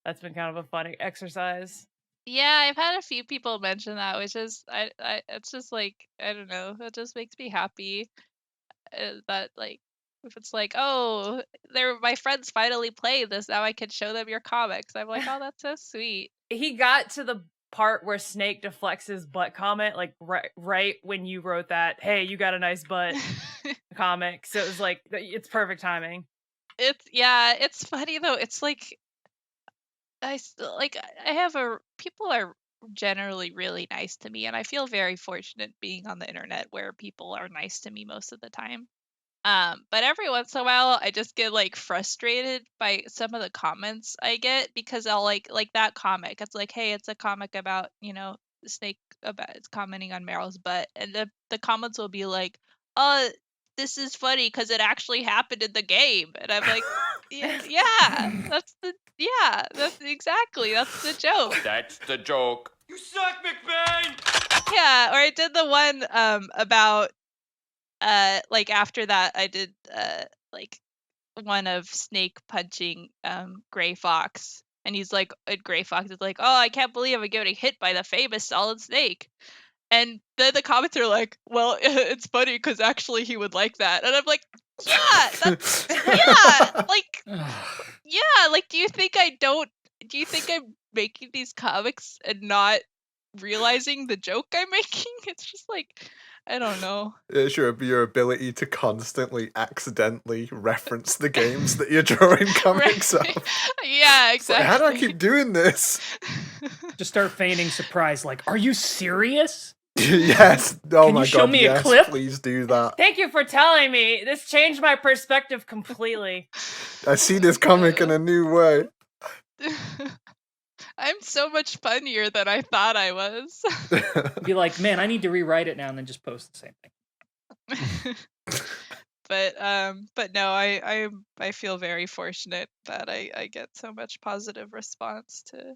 Speaker 5: that's been kind of a funny exercise.
Speaker 2: Yeah, I've had a few people mention that, which is it's just like, I don't know, it just makes me happy that like, if it's like, oh, my friends finally play this, now I can show them your comics. I'm like, oh, that's so sweet.
Speaker 5: He got to the part where Snake deflects his butt comment, like right when you wrote that, hey, you got a nice butt comic. So it was like, it's perfect timing.
Speaker 2: It's funny though. It's like, people are generally really nice to me, and I feel very fortunate being on the internet where people are nice to me most of the time. But every once in a while, I just get like frustrated by some of the comments I get, because I'll like that comic. It's like, hey, it's a comic about, Snake, about it's commenting on Meryl's butt, and the comments will be like, oh, this is funny because it actually happened in the game, and I'm like, that's the joke.
Speaker 6: That's the joke. You suck, McBain!
Speaker 2: Yeah, or I did the one about like after that I did like one of Snake punching Gray Fox, and he's like, Gray Fox is like, oh, I can't believe I'm getting hit by the famous Solid Snake. And then the comments are like, well, it's funny because actually he would like that. And I'm like, like, do you think I'm making these comics and not realizing the joke I'm making? It's just like, I don't know.
Speaker 1: It's your ability to constantly accidentally reference the games that you're drawing comics of.
Speaker 2: Yeah,
Speaker 1: It's like,
Speaker 2: exactly.
Speaker 1: how do I keep doing this?
Speaker 3: Just start feigning surprise, like, are you serious?
Speaker 1: Yes. Oh
Speaker 3: Can
Speaker 1: my
Speaker 3: you show
Speaker 1: god.
Speaker 3: me a
Speaker 1: Yes,
Speaker 3: clip?
Speaker 1: please do that.
Speaker 5: Thank you for telling me. This changed my perspective completely.
Speaker 1: I see this comic in a new way.
Speaker 2: I'm so much funnier than I thought I was.
Speaker 3: Be like, man, I need to rewrite it now, and then just post the same thing.
Speaker 2: But no, I feel very fortunate that I get so much positive response to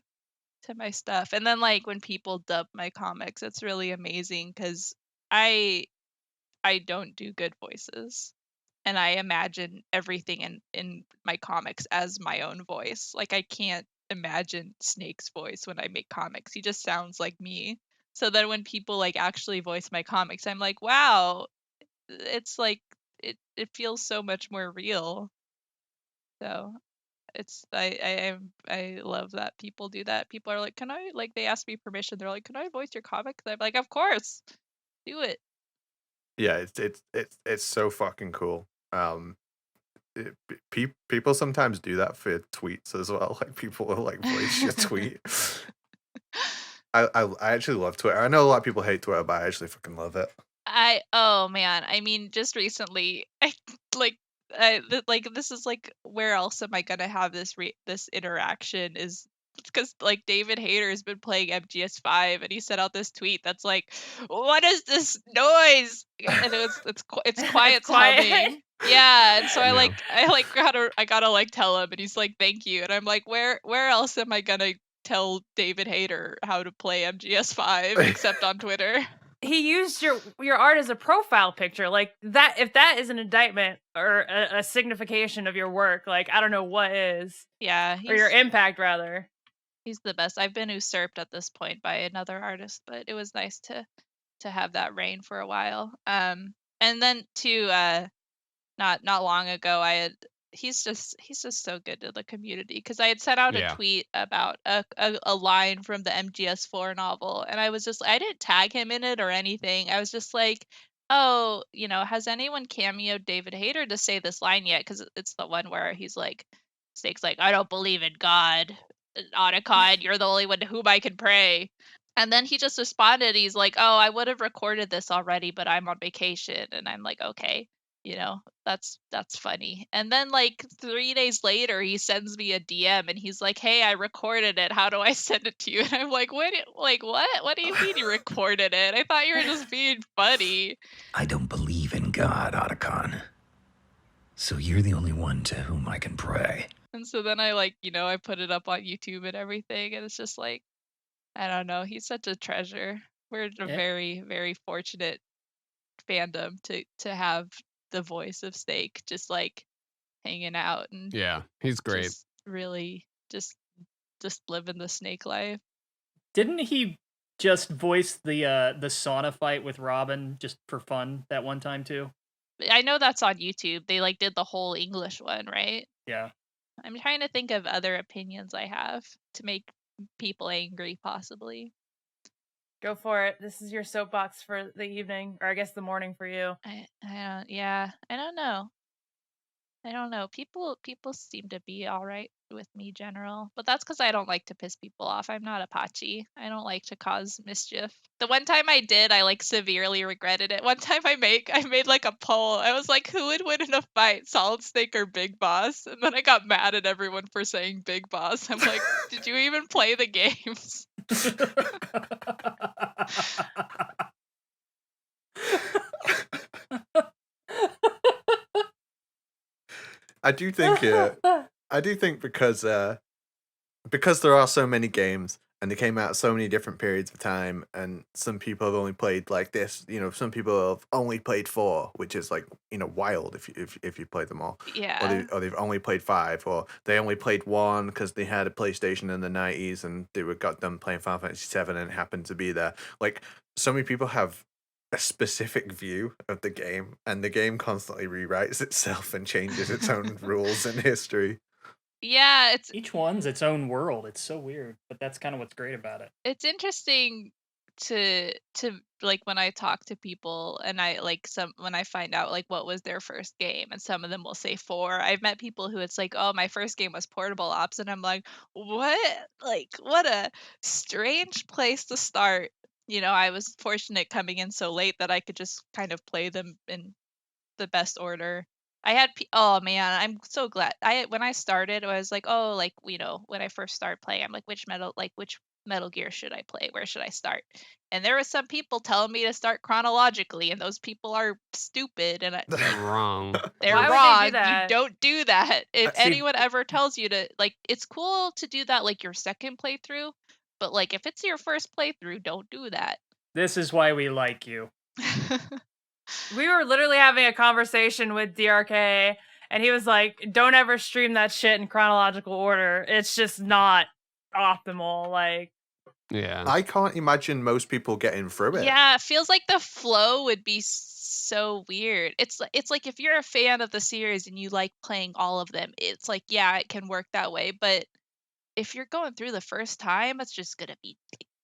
Speaker 2: my stuff. And then like when people dub my comics, it's really amazing because I don't do good voices, and I imagine everything in my comics as my own voice. Like, I can't imagine Snake's voice when I make comics. He just sounds like me. So then when people like actually voice my comics, I'm like, wow, it's like it feels so much more real. So it's I love that people do that. People are like, can I, like, they ask me permission. They're like, can I voice your comic? And I'm like, of course, do it.
Speaker 1: Yeah, it's so fucking cool. People sometimes do that for tweets as well. Like, people will like voice your tweet. I actually love Twitter. I know a lot of people hate Twitter, but I actually fucking love it.
Speaker 2: Oh man, I mean, just recently, this is like, where else am I gonna have this interaction? Is because like David Hayter has been playing MGS5, and he sent out this tweet that's like, what is this noise? And it's quiet humming. Yeah, and so
Speaker 4: Yeah.
Speaker 2: I gotta like tell him, and he's like, thank you. And I'm like, where else am I gonna tell David Hayter how to play MGS5 except on Twitter?
Speaker 5: He used your art as a profile picture, like that. If that is an indictment or a signification of your work, like I don't know what is.
Speaker 2: Yeah,
Speaker 5: Or your impact rather.
Speaker 2: he's the best. I've been usurped at this point by another artist, but it was nice to have that reign for a while. And then too, not long ago, he's just so good to the community, because I had sent out
Speaker 4: Yeah.
Speaker 2: a tweet about a line from the MGS4 novel, and I was just, I didn't tag him in it or anything. I was just like, oh, has anyone cameoed David Hayter to say this line yet? Because it's the one where he's like, Snake's like, I don't believe in God, Otacon, you're the only one to whom I can pray. And then he just responded, he's like, oh, I would have recorded this already, but I'm on vacation. And I'm like, okay, that's funny. And then like 3 days later, he sends me a DM, and he's like, hey, I recorded it. How do I send it to you? And I'm like, what? What do you mean you recorded it? I thought you were just being funny.
Speaker 7: I don't believe in God, Otacon. So you're the only one to whom I can pray.
Speaker 2: And so then I I put it up on YouTube and everything, and it's just like, I don't know. He's such a treasure. We're a
Speaker 3: Yeah.
Speaker 2: very, very fortunate fandom to have the voice of Snake just like hanging out and
Speaker 4: Yeah, he's great.
Speaker 2: just really just living the Snake life.
Speaker 3: Didn't he just voice the sauna fight with Robin just for fun that one time too?
Speaker 2: I know that's on YouTube. They like did the whole English one, right?
Speaker 3: Yeah.
Speaker 2: I'm trying to think of other opinions I have to make people angry, possibly.
Speaker 5: Go for it. This is your soapbox for the evening, or I guess the morning for you.
Speaker 2: I don't know. People seem to be all right with me general, but that's because I don't like to piss people off. I'm not Apache. I don't like to cause mischief. The one time I did, I like severely regretted it. One time I made like a poll. I was like, who would win in a fight, Solid Snake or Big Boss? And then I got mad at everyone for saying Big Boss. I'm like, did you even play the games?
Speaker 1: I do think because there are so many games and they came out at so many different periods of time, and some people have only played like this, some people have only played 4, which is like wild if you play them all.
Speaker 2: Yeah.
Speaker 1: Or they've only played 5, or they only played 1 because they had a PlayStation in the 90s and they got done playing Final Fantasy 7 and it happened to be there. Like, so many people have a specific view of the game, and the game constantly rewrites itself and changes its own rules and history.
Speaker 2: Yeah,
Speaker 3: Each one's its own world. It's so weird, but that's kind of what's great about it.
Speaker 2: it's interesting to like when I talk to people and when I find out like what was their first game, and some of them will say 4. I've met people who it's like, oh, my first game was Portable Ops, and I'm like, what? Like, what a strange place to start. I was fortunate coming in so late that I could just kind of play them in the best order. I had oh man, I'm so glad. When I started, I was like, oh, like when I first started playing, I'm like, which Metal Gear should I play? Where should I start? And there were some people telling me to start chronologically, and those people are stupid and
Speaker 4: They're wrong.
Speaker 2: they're
Speaker 5: Why would they do
Speaker 2: wrong. You
Speaker 5: that?
Speaker 2: don't do that. If
Speaker 1: See-
Speaker 2: anyone ever tells you to, like, it's cool to do that like your second playthrough, but like if it's your first playthrough, don't do that.
Speaker 3: This is why we like you.
Speaker 5: We were literally having a conversation with DRK, and he was like, don't ever stream that shit in chronological order. It's just not optimal. Like,
Speaker 4: Yeah.
Speaker 1: I can't imagine most people getting through it.
Speaker 2: Yeah, it feels like the flow would be so weird. It's like if you're a fan of the series and you like playing all of them, it's like, yeah, it can work that way. But if you're going through the first time, it's just gonna be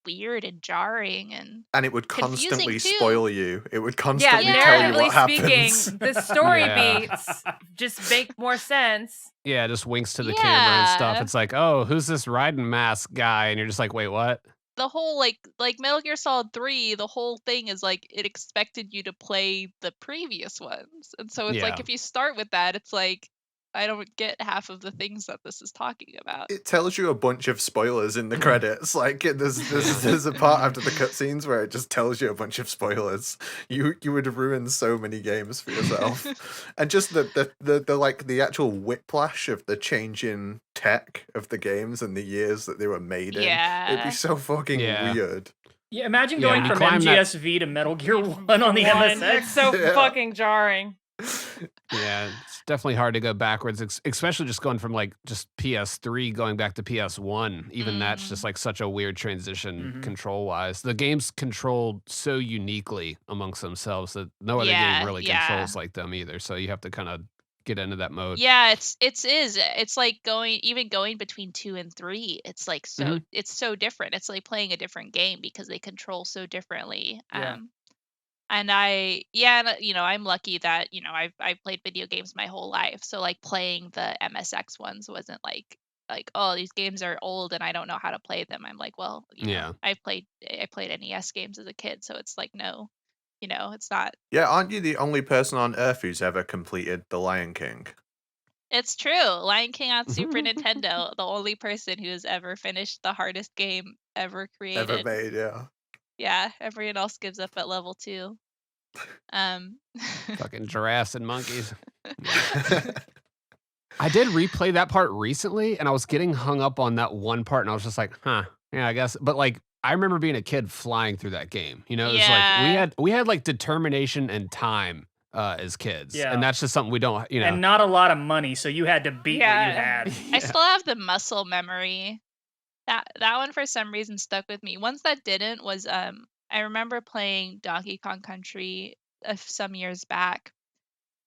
Speaker 2: weird and jarring and
Speaker 1: it would
Speaker 2: confusing
Speaker 1: constantly
Speaker 2: too.
Speaker 1: spoil you. It would
Speaker 5: yeah,
Speaker 1: constantly tell you
Speaker 5: narratively
Speaker 1: what happens.
Speaker 5: speaking, the story
Speaker 4: Yeah.
Speaker 5: beats just make more sense.
Speaker 4: Yeah, just winks to the camera and stuff.
Speaker 2: Yeah.
Speaker 4: It's like, oh, who's this riding mask guy? And you're just like, wait, what?
Speaker 2: The whole like Metal Gear Solid 3, the whole thing is like it expected you to play the previous ones. And so it's like
Speaker 4: Yeah.
Speaker 2: if you start with that, it's like I don't get half of the things that this is talking about.
Speaker 1: It tells you a bunch of spoilers in the credits. Like there's a part after the cutscenes where it just tells you a bunch of spoilers. You would ruin so many games for yourself. And just the actual whiplash of the change in tech of the games and the years that they were made in. It'd
Speaker 2: Yeah.
Speaker 1: be so fucking
Speaker 4: Yeah.
Speaker 1: weird.
Speaker 3: Yeah, imagine
Speaker 4: Yeah,
Speaker 3: going
Speaker 4: when you
Speaker 3: from
Speaker 4: climb that-
Speaker 3: MGSV to Metal Gear 1 on the
Speaker 5: One,
Speaker 3: MSX.
Speaker 5: it's so
Speaker 1: Yeah.
Speaker 5: fucking jarring.
Speaker 4: Yeah, it's definitely hard to go backwards, especially just going from like just PS3 going back to PS1. Even that's just like such a weird transition
Speaker 3: Mhm.
Speaker 4: control wise. The game's controlled so uniquely amongst themselves that no other
Speaker 2: Yeah,
Speaker 4: game really
Speaker 2: yeah.
Speaker 4: controls like them either. So you have to kind of get into that mode.
Speaker 2: Yeah, it's like going between 2 and 3. It's like
Speaker 4: Mhm.
Speaker 2: it's so different. It's like playing a different game because they control so differently.
Speaker 3: Yeah.
Speaker 2: And I'm lucky that, I've played video games my whole life. So like playing the MSX ones wasn't like, oh, these games are old and I don't know how to play them. I'm like, well,
Speaker 4: Yeah.
Speaker 2: I played NES games as a kid, so it's like, no, it's not.
Speaker 1: Yeah, aren't you the only person on Earth who's ever completed The Lion King?
Speaker 2: It's true. Lion King on Super Nintendo, the only person who has ever finished the hardest game ever created.
Speaker 1: Ever made, yeah.
Speaker 2: Yeah, everyone else gives up at level 2.
Speaker 4: Fucking giraffes and monkeys. I did replay that part recently, and I was getting hung up on that one part, and I was just like, huh, yeah, I guess. But like, I remember being a kid flying through that game. You know, it was like we had like determination and time as kids,
Speaker 3: Yeah.
Speaker 4: and that's just something we don't. You know,
Speaker 3: And not a lot of money, so you had to beat what you
Speaker 2: Yeah.
Speaker 3: had.
Speaker 2: I still have the muscle memory. That one for some reason stuck with me. Ones that didn't was I remember playing Donkey Kong Country some years back,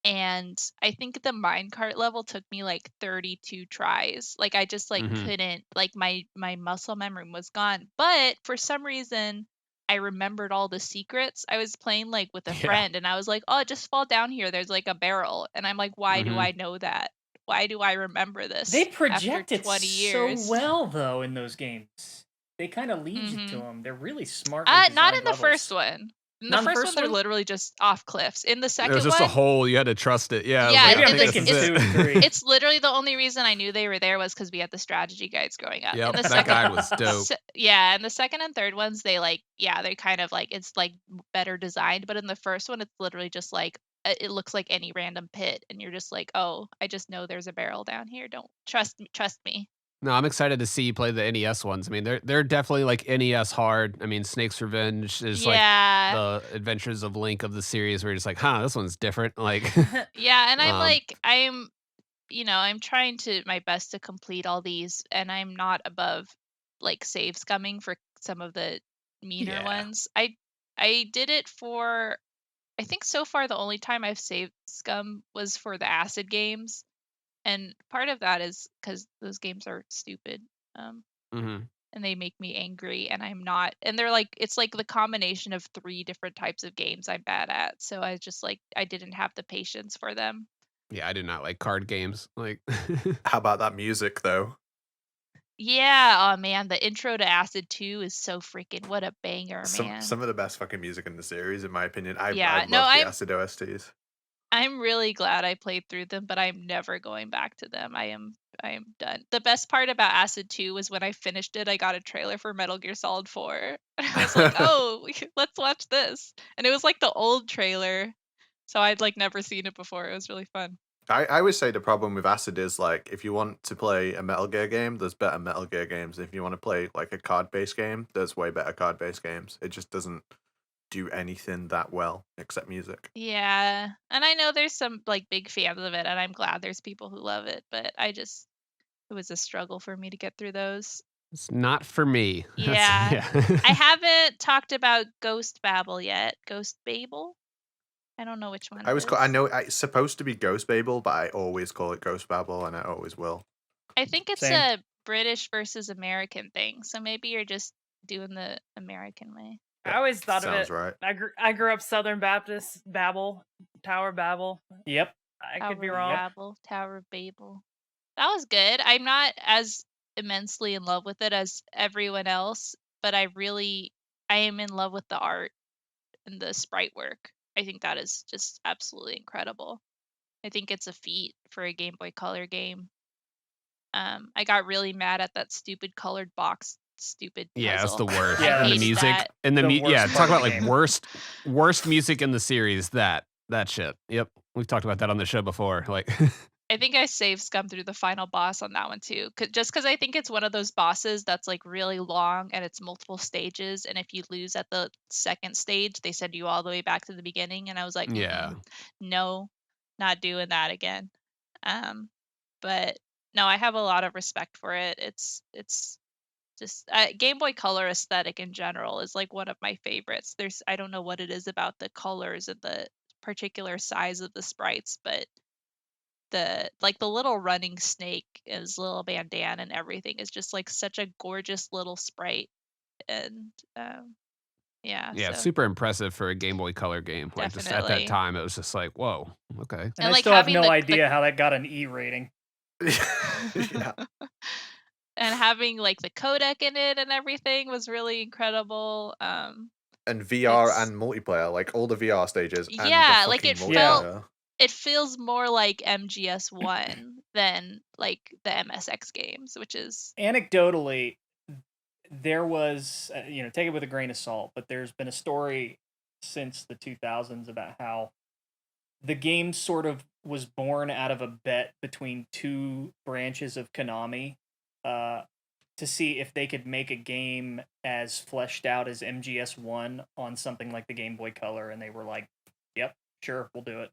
Speaker 2: and I think the minecart level took me like 32 tries. Like I just like
Speaker 4: Mhm.
Speaker 2: couldn't, like my muscle memory was gone. But for some reason I remembered all the secrets. I was playing like with a
Speaker 4: Yeah.
Speaker 2: friend and I was like, "Oh, just fall down here. There's like a barrel." And I'm like, "Why do
Speaker 4: Mhm.
Speaker 2: I know that? Why do I remember this?"
Speaker 3: They
Speaker 2: after
Speaker 3: project it
Speaker 2: 20
Speaker 3: so
Speaker 2: years.
Speaker 3: well, though, in those games. They kind of lead you to
Speaker 2: Mhm.
Speaker 3: them. They're really smart.
Speaker 2: Not in the first one. In the
Speaker 3: Not in the
Speaker 2: first one,
Speaker 3: first
Speaker 2: they're
Speaker 3: one?
Speaker 2: literally just off cliffs. In the
Speaker 4: It
Speaker 2: second
Speaker 4: was just
Speaker 2: one,
Speaker 4: a hole. You had to trust it. Yeah. I was
Speaker 2: Yeah,
Speaker 4: like,
Speaker 3: Maybe
Speaker 4: I
Speaker 3: I'm
Speaker 4: think
Speaker 3: thinking
Speaker 4: this is
Speaker 3: 2
Speaker 4: it.
Speaker 3: and 3.
Speaker 2: it's literally the only reason I knew they were there was because we had the strategy guides growing up.
Speaker 4: Yep,
Speaker 2: In the
Speaker 4: that
Speaker 2: second,
Speaker 4: guide was dope.
Speaker 2: yeah, and the second and third ones, they like, yeah, they kind of like it's like better designed. But in the first one, it's literally just like it looks like any random pit, and you're just like, oh, I just know there's a barrel down here. Don't trust me.
Speaker 4: No, I'm excited to see you play the NES ones. I mean, they're definitely like NES hard. I mean, Snake's Revenge is like
Speaker 2: Yeah,
Speaker 4: the Adventures of Link of the series, where you're just like, huh, this one's different. Like,
Speaker 2: yeah, and I'm
Speaker 4: um,
Speaker 2: like, I'm trying to my best to complete all these, and I'm not above like save scumming for some of the meaner
Speaker 4: Yeah.
Speaker 2: ones. I did it for, I think so far the only time I've saved scum was for the acid games, and part of that is because those games are stupid,
Speaker 4: mhm.
Speaker 2: and they make me angry, and I'm not, and they're like, it's like the combination of 3 different types of games I'm bad at, so I just like I didn't have the patience for them.
Speaker 4: Yeah, I do not like card games. Like,
Speaker 1: How about that music though?
Speaker 2: Yeah, oh man, the intro to Acid 2 is so freaking, what a banger, man.
Speaker 1: Some of the best fucking music in the series, in my opinion. I
Speaker 2: Yeah,
Speaker 1: love
Speaker 2: no,
Speaker 1: the Acid OSTs.
Speaker 2: I'm really glad I played through them, but I'm never going back to them. I am done. The best part about Acid 2 was when I finished it, I got a trailer for Metal Gear Solid 4. And I was like, "Oh, let's watch this." And it was like the old trailer. So I'd like never seen it before. It was really fun.
Speaker 1: I would say the problem with Acid is like if you want to play a Metal Gear game, there's better Metal Gear games. If you want to play like a card-based game, there's way better card-based games. It just doesn't do anything that well except music.
Speaker 2: Yeah. And I know there's some like big fans of it, and I'm glad there's people who love it, but it was a struggle for me to get through those.
Speaker 4: it's not for me.
Speaker 2: Yeah.
Speaker 4: Yeah.
Speaker 2: I haven't talked about Ghost Babel yet. Ghost Babel? I don't know which one it is.
Speaker 1: I know it's supposed to be Ghost Babel, but I always call it Ghost Babel, and I always will.
Speaker 2: I think it's
Speaker 3: Same.
Speaker 2: a British versus American thing, so maybe you're just doing the American way.
Speaker 5: I always thought of
Speaker 1: Sounds
Speaker 5: it.
Speaker 1: right.
Speaker 5: I grew up Southern Baptist, Babel, Tower Babel.
Speaker 3: Yep.
Speaker 5: I could be
Speaker 2: Tower of
Speaker 5: wrong.
Speaker 2: Babel, Tower of Babel. That was good. I'm not as immensely in love with it as everyone else, but I am in love with the art and the sprite work. I think that is just absolutely incredible. I think it's a feat for a Game Boy Color game. I got really mad at that stupid colored box, stupid
Speaker 4: Yeah, it's
Speaker 2: puzzle.
Speaker 4: the worst.
Speaker 3: Yeah,
Speaker 2: I
Speaker 4: And the
Speaker 2: hated
Speaker 4: music
Speaker 2: that.
Speaker 4: and the,
Speaker 3: The
Speaker 4: yeah,
Speaker 3: worst
Speaker 4: talk
Speaker 3: part of
Speaker 4: about
Speaker 3: the
Speaker 4: like
Speaker 3: game.
Speaker 4: worst music in the series. That shit. Yep, we've talked about that on the show before. Like,
Speaker 2: I think I saved scum through the final boss on that one too, just because I think it's one of those bosses that's like really long and it's multiple stages, and if you lose at the second stage, they send you all the way back to the beginning, and I was like,
Speaker 4: yeah,
Speaker 2: no, not doing that again. But no, I have a lot of respect for it. It's just Game Boy Color aesthetic in general is like one of my favorites. I don't know what it is about the colors and the particular size of the sprites, but the little running snake, his little bandana and everything is just like such a gorgeous little sprite, and yeah,
Speaker 4: yeah,
Speaker 2: so
Speaker 4: super impressive for a Game Boy Color game. Like, just at that
Speaker 2: definitely.
Speaker 4: time, it was just like, whoa, okay.
Speaker 3: And
Speaker 2: And,
Speaker 3: I
Speaker 2: like,
Speaker 3: still have
Speaker 2: having
Speaker 3: no
Speaker 2: the
Speaker 3: idea how that got an E rating.
Speaker 1: Yeah.
Speaker 2: and having like the codec in it and everything was really incredible.
Speaker 1: And VR
Speaker 2: It's-
Speaker 1: and multiplayer, like all the VR stages. And
Speaker 2: Yeah,
Speaker 1: the
Speaker 2: like,
Speaker 1: fucking
Speaker 2: it
Speaker 1: multiplayer.
Speaker 2: it feels more like MGS1 than like the MSX games, which is
Speaker 3: Anecdotally, there was, take it with a grain of salt, but there's been a story since the 2000s about how the game sort of was born out of a bet between two branches of Konami to see if they could make a game as fleshed out as MGS1 on something like the Game Boy Color, and they were like, yep, sure, we'll do it.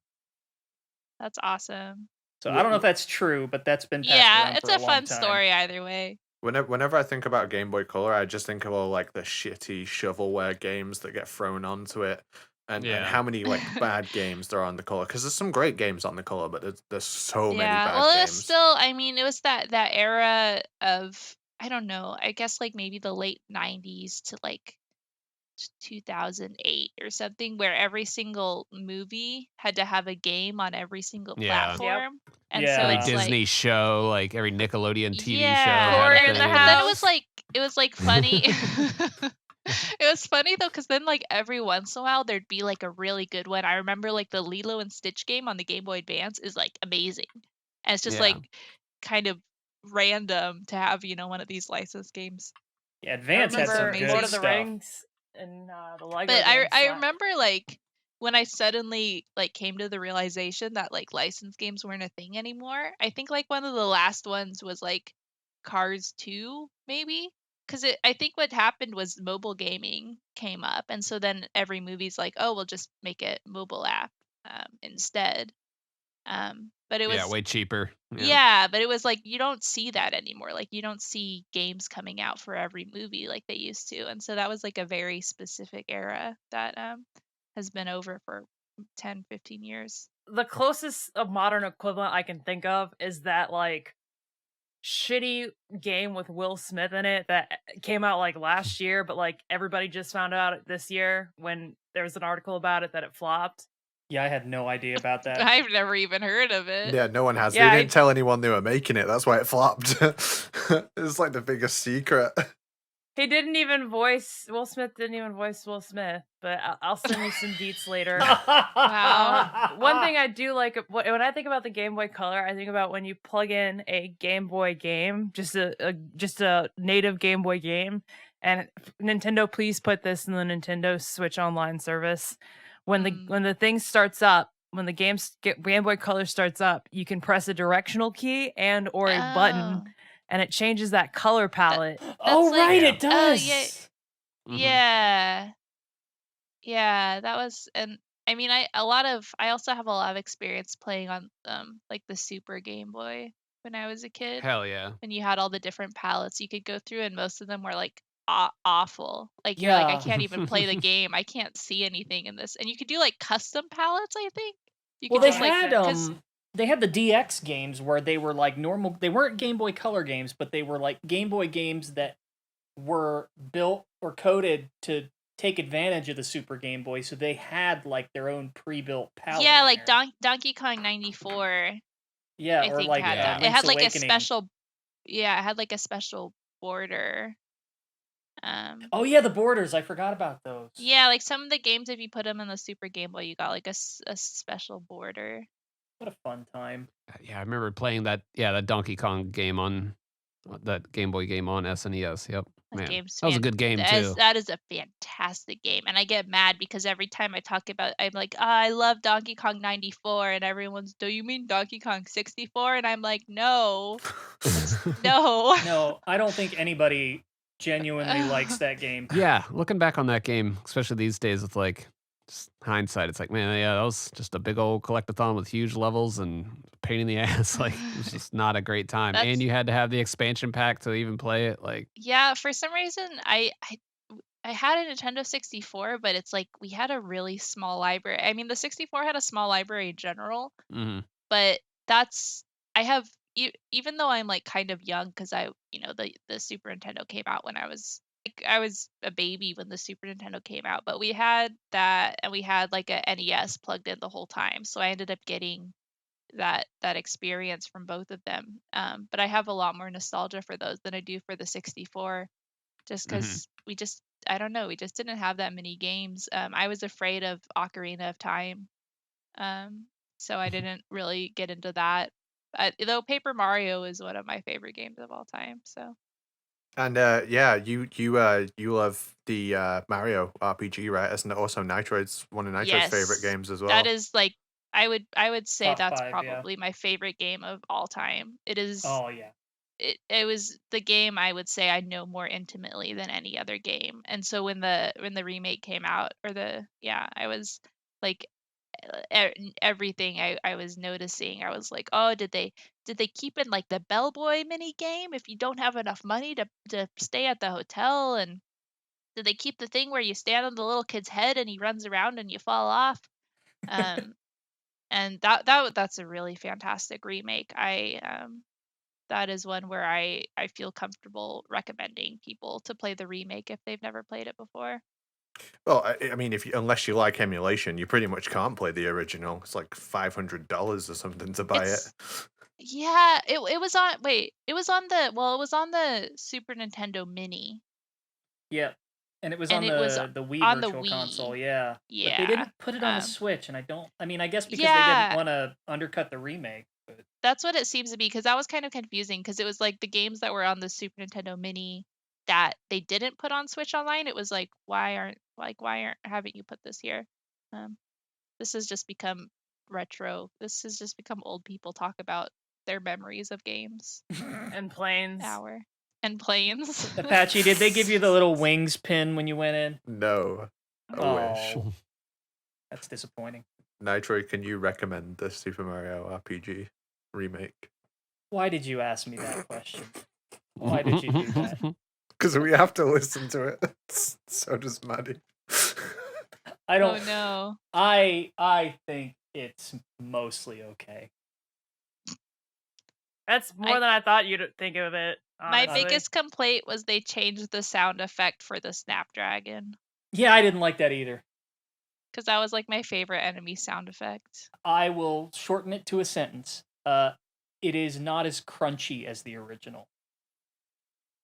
Speaker 2: That's awesome.
Speaker 3: So I don't know if that's true, but that's been passed
Speaker 2: Yeah,
Speaker 3: around
Speaker 2: it's
Speaker 3: for
Speaker 2: a
Speaker 3: a long
Speaker 2: fun
Speaker 3: time.
Speaker 2: story either way.
Speaker 1: Whenever I think about Game Boy Color, I just think of all like the shitty shovelware games that get thrown onto it, and how many like bad games there are on the Color. Because there's some great games on the Color, but there's so many bad
Speaker 2: Well, it was
Speaker 1: games.
Speaker 2: still, I mean, it was that era of, I don't know, I guess like maybe the late 90s to like 2008 or something, where every single movie had to have a game on every single platform. And so
Speaker 3: Yeah.
Speaker 4: Every
Speaker 2: it's
Speaker 4: Disney
Speaker 2: like,
Speaker 4: show, like every Nickelodeon TV show.
Speaker 2: yeah,
Speaker 4: had a
Speaker 5: Corey in
Speaker 2: and
Speaker 5: the
Speaker 4: thing.
Speaker 2: then
Speaker 5: house.
Speaker 2: it was like funny. It was funny though, because then like every once in a while there'd be like a really good one. I remember like the Lilo and Stitch game on the Game Boy Advance is like amazing, and it's just
Speaker 4: Yeah.
Speaker 2: like kind of random to have, you know, one of these licensed games.
Speaker 3: Yeah, Advance had some
Speaker 2: amazing
Speaker 3: good
Speaker 5: Lord of the
Speaker 3: stuff.
Speaker 5: Rings and the Lego
Speaker 2: But
Speaker 5: games
Speaker 2: I
Speaker 5: slap.
Speaker 2: remember like when I suddenly like came to the realization that like licensed games weren't a thing anymore. I think like one of the last ones was like Cars 2, maybe. Because I think what happened was mobile gaming came up, and so then every movie's like, oh, we'll just make it mobile app instead. But it was
Speaker 4: way cheaper.
Speaker 2: yeah, but it was like you don't see that anymore. Like you don't see games coming out for every movie like they used to, and so that was like a very specific era that has been over for 10, 15 years.
Speaker 5: The closest of modern equivalent I can think of is that like shitty game with Will Smith in it that came out like last year, but like everybody just found out this year when there was an article about it that it flopped.
Speaker 3: Yeah, I had no idea about that.
Speaker 2: I've never even heard of it.
Speaker 1: Yeah, no one has.
Speaker 5: Yeah,
Speaker 1: They didn't tell anyone they were making it. That's why it flopped. It's like the biggest secret.
Speaker 5: He didn't even voice Will Smith. Didn't even voice Will Smith. But I'll send you some deets later.
Speaker 2: Wow.
Speaker 5: One thing I do like when I think about the Game Boy Color, I think about when you plug in a Game Boy game, just a native Game Boy game, and Nintendo, please put this in the Nintendo Switch Online service. When the thing starts up, when the Game Boy Color starts up, you can press a directional key and or a button, and it changes that color palette.
Speaker 3: Oh,
Speaker 2: like-
Speaker 3: right, it
Speaker 2: oh,
Speaker 3: does.
Speaker 2: yeah.
Speaker 4: Mhm.
Speaker 2: Yeah, that was, and I mean, I also have a lot of experience playing on like the Super Game Boy when I was a kid.
Speaker 4: Hell yeah.
Speaker 2: When you had all the different palettes you could go through, and most of them were like awful. Like you're like, I
Speaker 3: Yeah.
Speaker 2: can't even play the game. I can't see anything in this. And you could do like custom palettes, I think. You
Speaker 3: Well,
Speaker 2: could
Speaker 3: they
Speaker 2: just, like,
Speaker 3: had
Speaker 2: 'cause-
Speaker 3: they had the DX games where they were like normal. They weren't Game Boy Color games, but they were like Game Boy games that were built or coded to take advantage of the Super Game Boy. So they had like their own pre-built palette.
Speaker 2: yeah,
Speaker 3: in
Speaker 2: like
Speaker 3: there.
Speaker 2: Donkey Kong 94.
Speaker 3: Yeah,
Speaker 2: I
Speaker 3: or
Speaker 2: think
Speaker 3: like
Speaker 2: had that. It
Speaker 3: Link's
Speaker 2: had like
Speaker 3: Awakening.
Speaker 2: a special. Yeah, it had like a special border.
Speaker 3: Oh yeah, the borders. I forgot about those.
Speaker 2: Yeah, like some of the games, if you put them in the Super Game Boy, you got like a special border.
Speaker 3: What a fun time.
Speaker 4: Yeah, I remember playing that Donkey Kong game on that Game Boy game on SNES. Yep.
Speaker 2: That
Speaker 4: Man,
Speaker 2: game's
Speaker 4: that was a good game too.
Speaker 2: That is a fantastic game, and I get mad because every time I talk about, I'm like, I love Donkey Kong 94, and everyone's, do you mean Donkey Kong 64? And I'm like, no, no.
Speaker 3: No, I don't think anybody genuinely likes that game.
Speaker 4: Yeah, looking back on that game, especially these days with like just hindsight, it's like, man, yeah, that was just a big old collectathon with huge levels and pain in the ass. Like, it was just not a great time.
Speaker 2: That's-
Speaker 4: And you had to have the expansion pack to even play it. Like,
Speaker 2: Yeah, for some reason, I had a Nintendo 64, but it's like we had a really small library. I mean, the 64 had a small library in general,
Speaker 4: mhm.
Speaker 2: but even though I'm like kind of young, because the Super Nintendo came out when I was a baby when the Super Nintendo came out, but we had that, and we had like a NES plugged in the whole time, so I ended up getting that experience from both of them. But I have a lot more nostalgia for those than I do for the 64, just because I don't know, we just didn't have that many games. I was afraid of Ocarina of Time, so I didn't really get into that. Though Paper Mario is one of my favorite games of all time. So
Speaker 1: And yeah, you love the Mario RPG, right? Isn't it also Nitroid's one of Nitroid's favorite
Speaker 2: Yes,
Speaker 1: games as well?
Speaker 2: that is like I would say
Speaker 3: Top
Speaker 2: that's
Speaker 3: 5, yeah.
Speaker 2: probably my favorite game of all time. It is.
Speaker 3: Oh yeah.
Speaker 2: It was the game I would say I know more intimately than any other game. And so when the remake came out, or I was like everything I was noticing, I was like, oh, did they keep in like the bellboy mini game if you don't have enough money to stay at the hotel? And did they keep the thing where you stand on the little kid's head and he runs around and you fall off? Um, and that's a really fantastic remake. That is one where I feel comfortable recommending people to play the remake if they've never played it before.
Speaker 1: Well, I mean, unless you like emulation, you pretty much can't play the original. It's like $500 or something to buy
Speaker 2: It's
Speaker 1: it.
Speaker 2: Yeah, it was on it was on the Super Nintendo Mini.
Speaker 3: Yeah. And it was
Speaker 2: And
Speaker 3: on
Speaker 2: it was
Speaker 3: the Wii
Speaker 2: on the
Speaker 3: Virtual Console,
Speaker 2: Wii.
Speaker 3: yeah. But they
Speaker 2: Yeah.
Speaker 3: didn't put it on the Switch, and I guess because they
Speaker 2: Yeah.
Speaker 3: didn't want to undercut the remake. But
Speaker 2: That's what it seems to be, because that was kind of confusing, because it was like the games that were on the Super Nintendo Mini that they didn't put on Switch Online. It was like, why haven't you put this here? This has just become retro. This has just become old people talk about their memories of games.
Speaker 5: And planes.
Speaker 2: Hour and planes.
Speaker 3: Apache, did they give you the little wings pin when you went in?
Speaker 1: No, I wish.
Speaker 3: Oh, that's disappointing.
Speaker 1: Nitroid, can you recommend the Super Mario RPG remake?
Speaker 3: Why did you ask me that question? Why did you do that?
Speaker 1: Because we have to listen to it. So does Maddie.
Speaker 3: I don't.
Speaker 2: Oh no.
Speaker 3: I think it's mostly okay.
Speaker 5: That's more than I thought you'd think of it.
Speaker 2: My
Speaker 5: honestly.
Speaker 2: biggest complaint was they changed the sound effect for the Snapdragon,
Speaker 3: Yeah, I didn't like that either.
Speaker 2: because that was like my favorite enemy sound effect.
Speaker 3: I will shorten it to a sentence. It is not as crunchy as the original.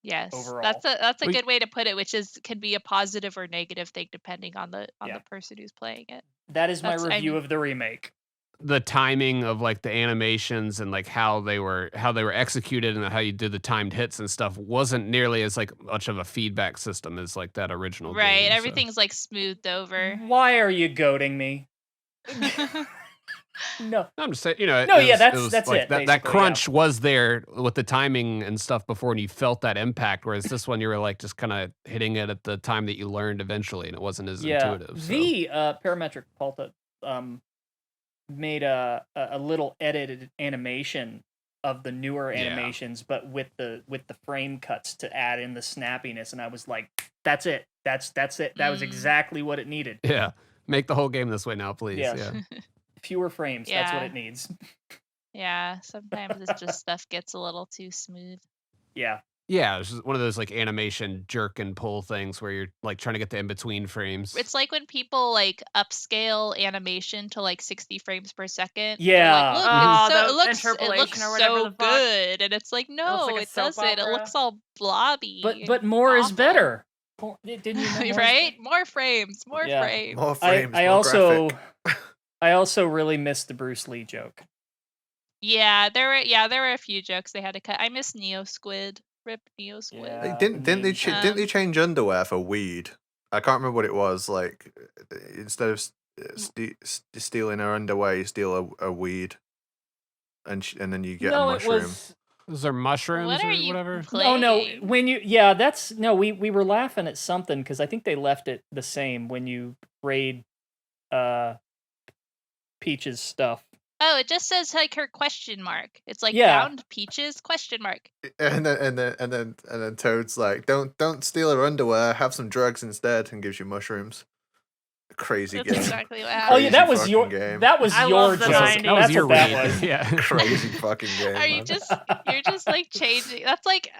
Speaker 2: Yes,
Speaker 3: Overall.
Speaker 2: that's a good way to put it, which can be a positive or negative thing depending on the
Speaker 3: Yeah.
Speaker 2: person who's playing it.
Speaker 3: That is my review of the remake.
Speaker 4: The timing of like the animations and like how they were executed and how you did the timed hits and stuff wasn't nearly as like much of a feedback system as like that original
Speaker 2: Right,
Speaker 4: game, so.
Speaker 2: everything's like smoothed over.
Speaker 3: Why are you goading me? No.
Speaker 4: I'm just saying, you know.
Speaker 3: No,
Speaker 4: it
Speaker 3: yeah,
Speaker 4: was
Speaker 3: that's
Speaker 4: like
Speaker 3: it,
Speaker 4: That
Speaker 3: basically,
Speaker 4: crunch was there with the timing and stuff before, and you felt that impact. Whereas this one, you were like just kind of hitting it at the time that you learned eventually, and it wasn't as intuitive. So.
Speaker 3: The Parametric Pulta made a little edited animation of the newer animations, but with the frame cuts to add in the snappiness, and I was like, that's it. That's it. That was exactly what it needed.
Speaker 4: Yeah. Make the whole game this way now, please.
Speaker 3: Yes.
Speaker 4: Yeah.
Speaker 3: Fewer frames. That's what
Speaker 2: Yeah.
Speaker 3: it needs.
Speaker 2: Yeah, sometimes it's just stuff gets a little too smooth.
Speaker 3: Yeah.
Speaker 4: Yeah, it's just one of those like animation jerk and pull things where you're like trying to get the in-between frames.
Speaker 2: It's like when people like upscale animation to like 60 frames per second.
Speaker 3: Yeah.
Speaker 2: They're like, look, it looks
Speaker 5: or whatever
Speaker 2: so
Speaker 5: the fuck.
Speaker 2: good, and it's like, no,
Speaker 5: like a
Speaker 2: it
Speaker 5: soap
Speaker 2: doesn't. It
Speaker 5: opera.
Speaker 2: looks all blobby.
Speaker 3: But more is
Speaker 2: awful.
Speaker 3: better. Didn't you know?
Speaker 2: Right? More frames. More
Speaker 3: Yeah.
Speaker 2: frames.
Speaker 1: More frames.
Speaker 3: I
Speaker 1: more
Speaker 3: also
Speaker 1: graphic.
Speaker 3: I also really missed the Bruce Lee joke.
Speaker 2: Yeah, there were a few jokes they had to cut. I miss Neo Squid. Rip Neo Squid.
Speaker 3: Yeah.
Speaker 1: Didn't they change underwear for weed? I can't remember what it was. Like instead of stealing her underwear, you steal a weed, and then you get a mushroom.
Speaker 4: Those are mushrooms
Speaker 2: What are
Speaker 4: or
Speaker 2: you
Speaker 4: whatever.
Speaker 2: playing?
Speaker 3: No, when you we were laughing at something because I think they left it the same when you raid Peach's stuff.
Speaker 2: Oh, it just says like her question mark. It's like
Speaker 3: Yeah.
Speaker 2: found Peaches question mark.
Speaker 1: And then Toad's like, don't steal her underwear. Have some drugs instead, and gives you mushrooms. Crazy
Speaker 2: That's
Speaker 1: game.
Speaker 2: exactly what
Speaker 3: Oh
Speaker 2: happened.
Speaker 3: yeah, that was
Speaker 1: fucking
Speaker 3: your
Speaker 1: game.
Speaker 3: that was
Speaker 5: I
Speaker 3: your
Speaker 5: love the
Speaker 3: joke.
Speaker 5: 90s.
Speaker 4: That was
Speaker 3: That's
Speaker 4: your
Speaker 3: what that
Speaker 4: read.
Speaker 3: was.
Speaker 4: Yeah.
Speaker 1: Crazy fucking game.
Speaker 2: Are you
Speaker 1: man.
Speaker 2: you're just like changing? That's like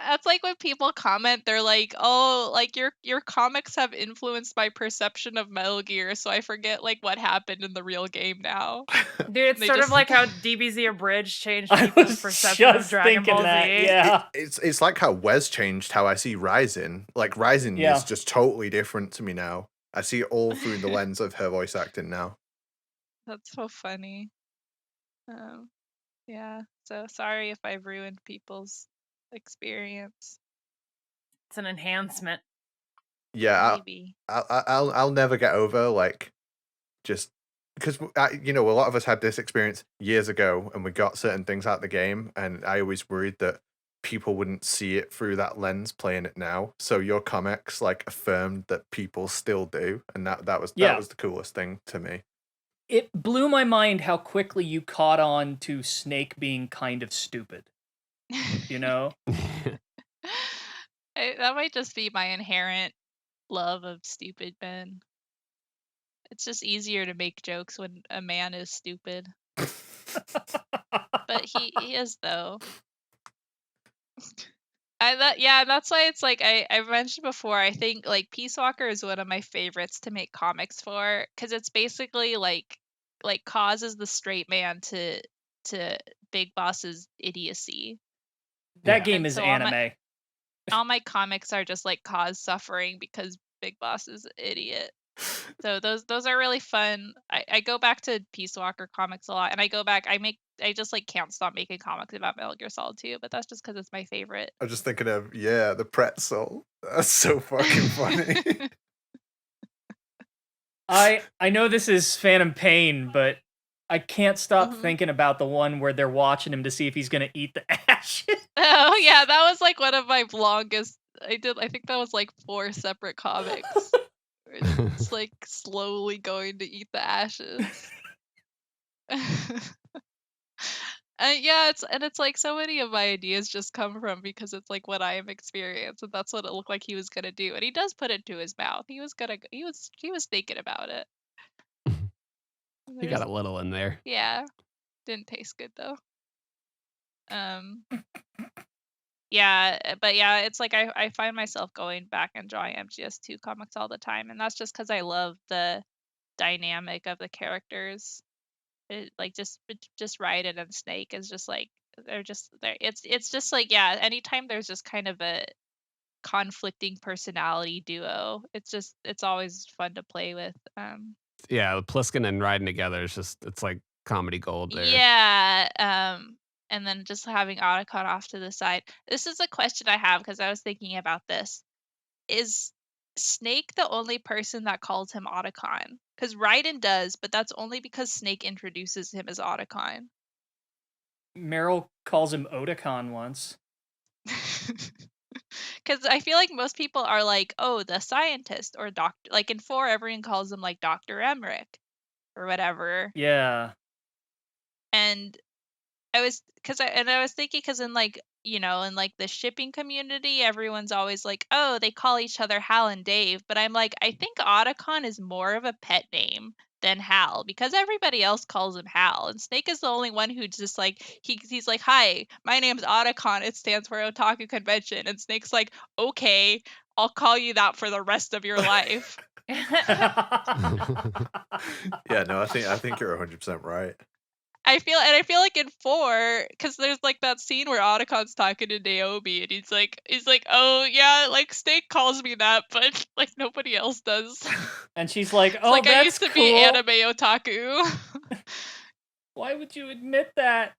Speaker 2: when people comment, they're like, "Oh, like your comics have influenced my perception of Metal Gear, so I forget like what happened in the real game now."
Speaker 5: Dude, it's
Speaker 2: They
Speaker 5: sort
Speaker 2: just-
Speaker 5: of like how DBZ Abridged changed
Speaker 3: I
Speaker 5: people's
Speaker 3: was
Speaker 5: perception of
Speaker 3: just
Speaker 5: Dragon
Speaker 3: thinking
Speaker 5: Ball
Speaker 3: that.
Speaker 5: Z.
Speaker 3: Yeah.
Speaker 1: It's like how Wes changed how I see Rising. Like Rising
Speaker 3: Yeah.
Speaker 1: is just totally different to me now. I see it all through the lens of her voice acting now.
Speaker 2: That's so funny. Yeah. So sorry if I've ruined people's experience.
Speaker 5: It's an enhancement.
Speaker 1: Yeah,
Speaker 2: Maybe.
Speaker 1: I'll never get over like just because you know, a lot of us had this experience years ago, and we got certain things out of the game, and I always worried that people wouldn't see it through that lens playing it now. So your comics like affirmed that people still do, and that was the coolest thing to me.
Speaker 3: It blew my mind how quickly you caught on to Snake being kind of stupid. You know?
Speaker 2: That might just be my inherent love of stupid men. It's just easier to make jokes when a man is stupid. But he is though. That's why it's like I've mentioned before, I think like Peace Walker is one of my favorites to make comics for, because it's basically like causes the straight man to Big Boss's idiocy.
Speaker 3: That game
Speaker 2: And
Speaker 3: is
Speaker 2: so
Speaker 3: anime.
Speaker 2: all my comics are just like cause suffering because Big Boss is an idiot. So those are really fun. I go back to Peace Walker comics a lot, and I just like can't stop making comics about Metal Gear Solid 2, but that's just because it's my favorite.
Speaker 1: I'm just thinking of the pretzel. That's so fucking funny.
Speaker 3: I know this is Phantom Pain, but I can't stop
Speaker 2: Mhm.
Speaker 3: thinking about the one where they're watching him to see if he's gonna eat the ashes.
Speaker 2: Oh yeah, that was like one of my longest. I think that was like 4 separate comics. Where it's like slowly going to eat the ashes. It's like so many of my ideas just come from because it's like what I have experienced, and that's what it looked like he was gonna do, and he does put it to his mouth. He was thinking about it.
Speaker 4: You got a little in there.
Speaker 2: Yeah, didn't taste good though. Yeah, but yeah, it's like I find myself going back and drawing MGS2 comics all the time, and that's just because I love the dynamic of the characters. Like just Raiden and Snake is just like they're it's just like, yeah, anytime there's just kind of a conflicting personality duo, it's always fun to play with.
Speaker 4: Yeah, Pliskin and Raiden together is it's like comedy gold there.
Speaker 2: Yeah, and then just having Otacon off to the side. This is a question I have because I was thinking about this. Is Snake the only person that calls him Otacon? Because Raiden does, but that's only because Snake introduces him as Otacon.
Speaker 3: Meryl calls him Otakon once.
Speaker 2: Because I feel like most people are like, oh, the scientist or doctor. Like in 4, everyone calls him like Dr. Emmerich or whatever.
Speaker 3: Yeah.
Speaker 2: And I was thinking, because in like, you know, in like the shipping community, everyone's always like, oh, they call each other Hal and Dave. But I'm like, I think Otacon is more of a pet name than Hal, because everybody else calls him Hal, and Snake is the only one who just like he's like, hi, my name's Otacon, it stands for Otaku Convention, and Snake's like, okay, I'll call you that for the rest of your life.
Speaker 1: Yeah, no, I think you're 100% right.
Speaker 2: I feel like in 4, because there's like that scene where Otacon's talking to Naomi, and he's like, oh yeah, like Snake calls me that, but like nobody else does.
Speaker 3: And she's like, oh,
Speaker 2: like,
Speaker 3: that's
Speaker 2: I used to
Speaker 3: cool.
Speaker 2: be anime otaku.
Speaker 3: Why would you admit that?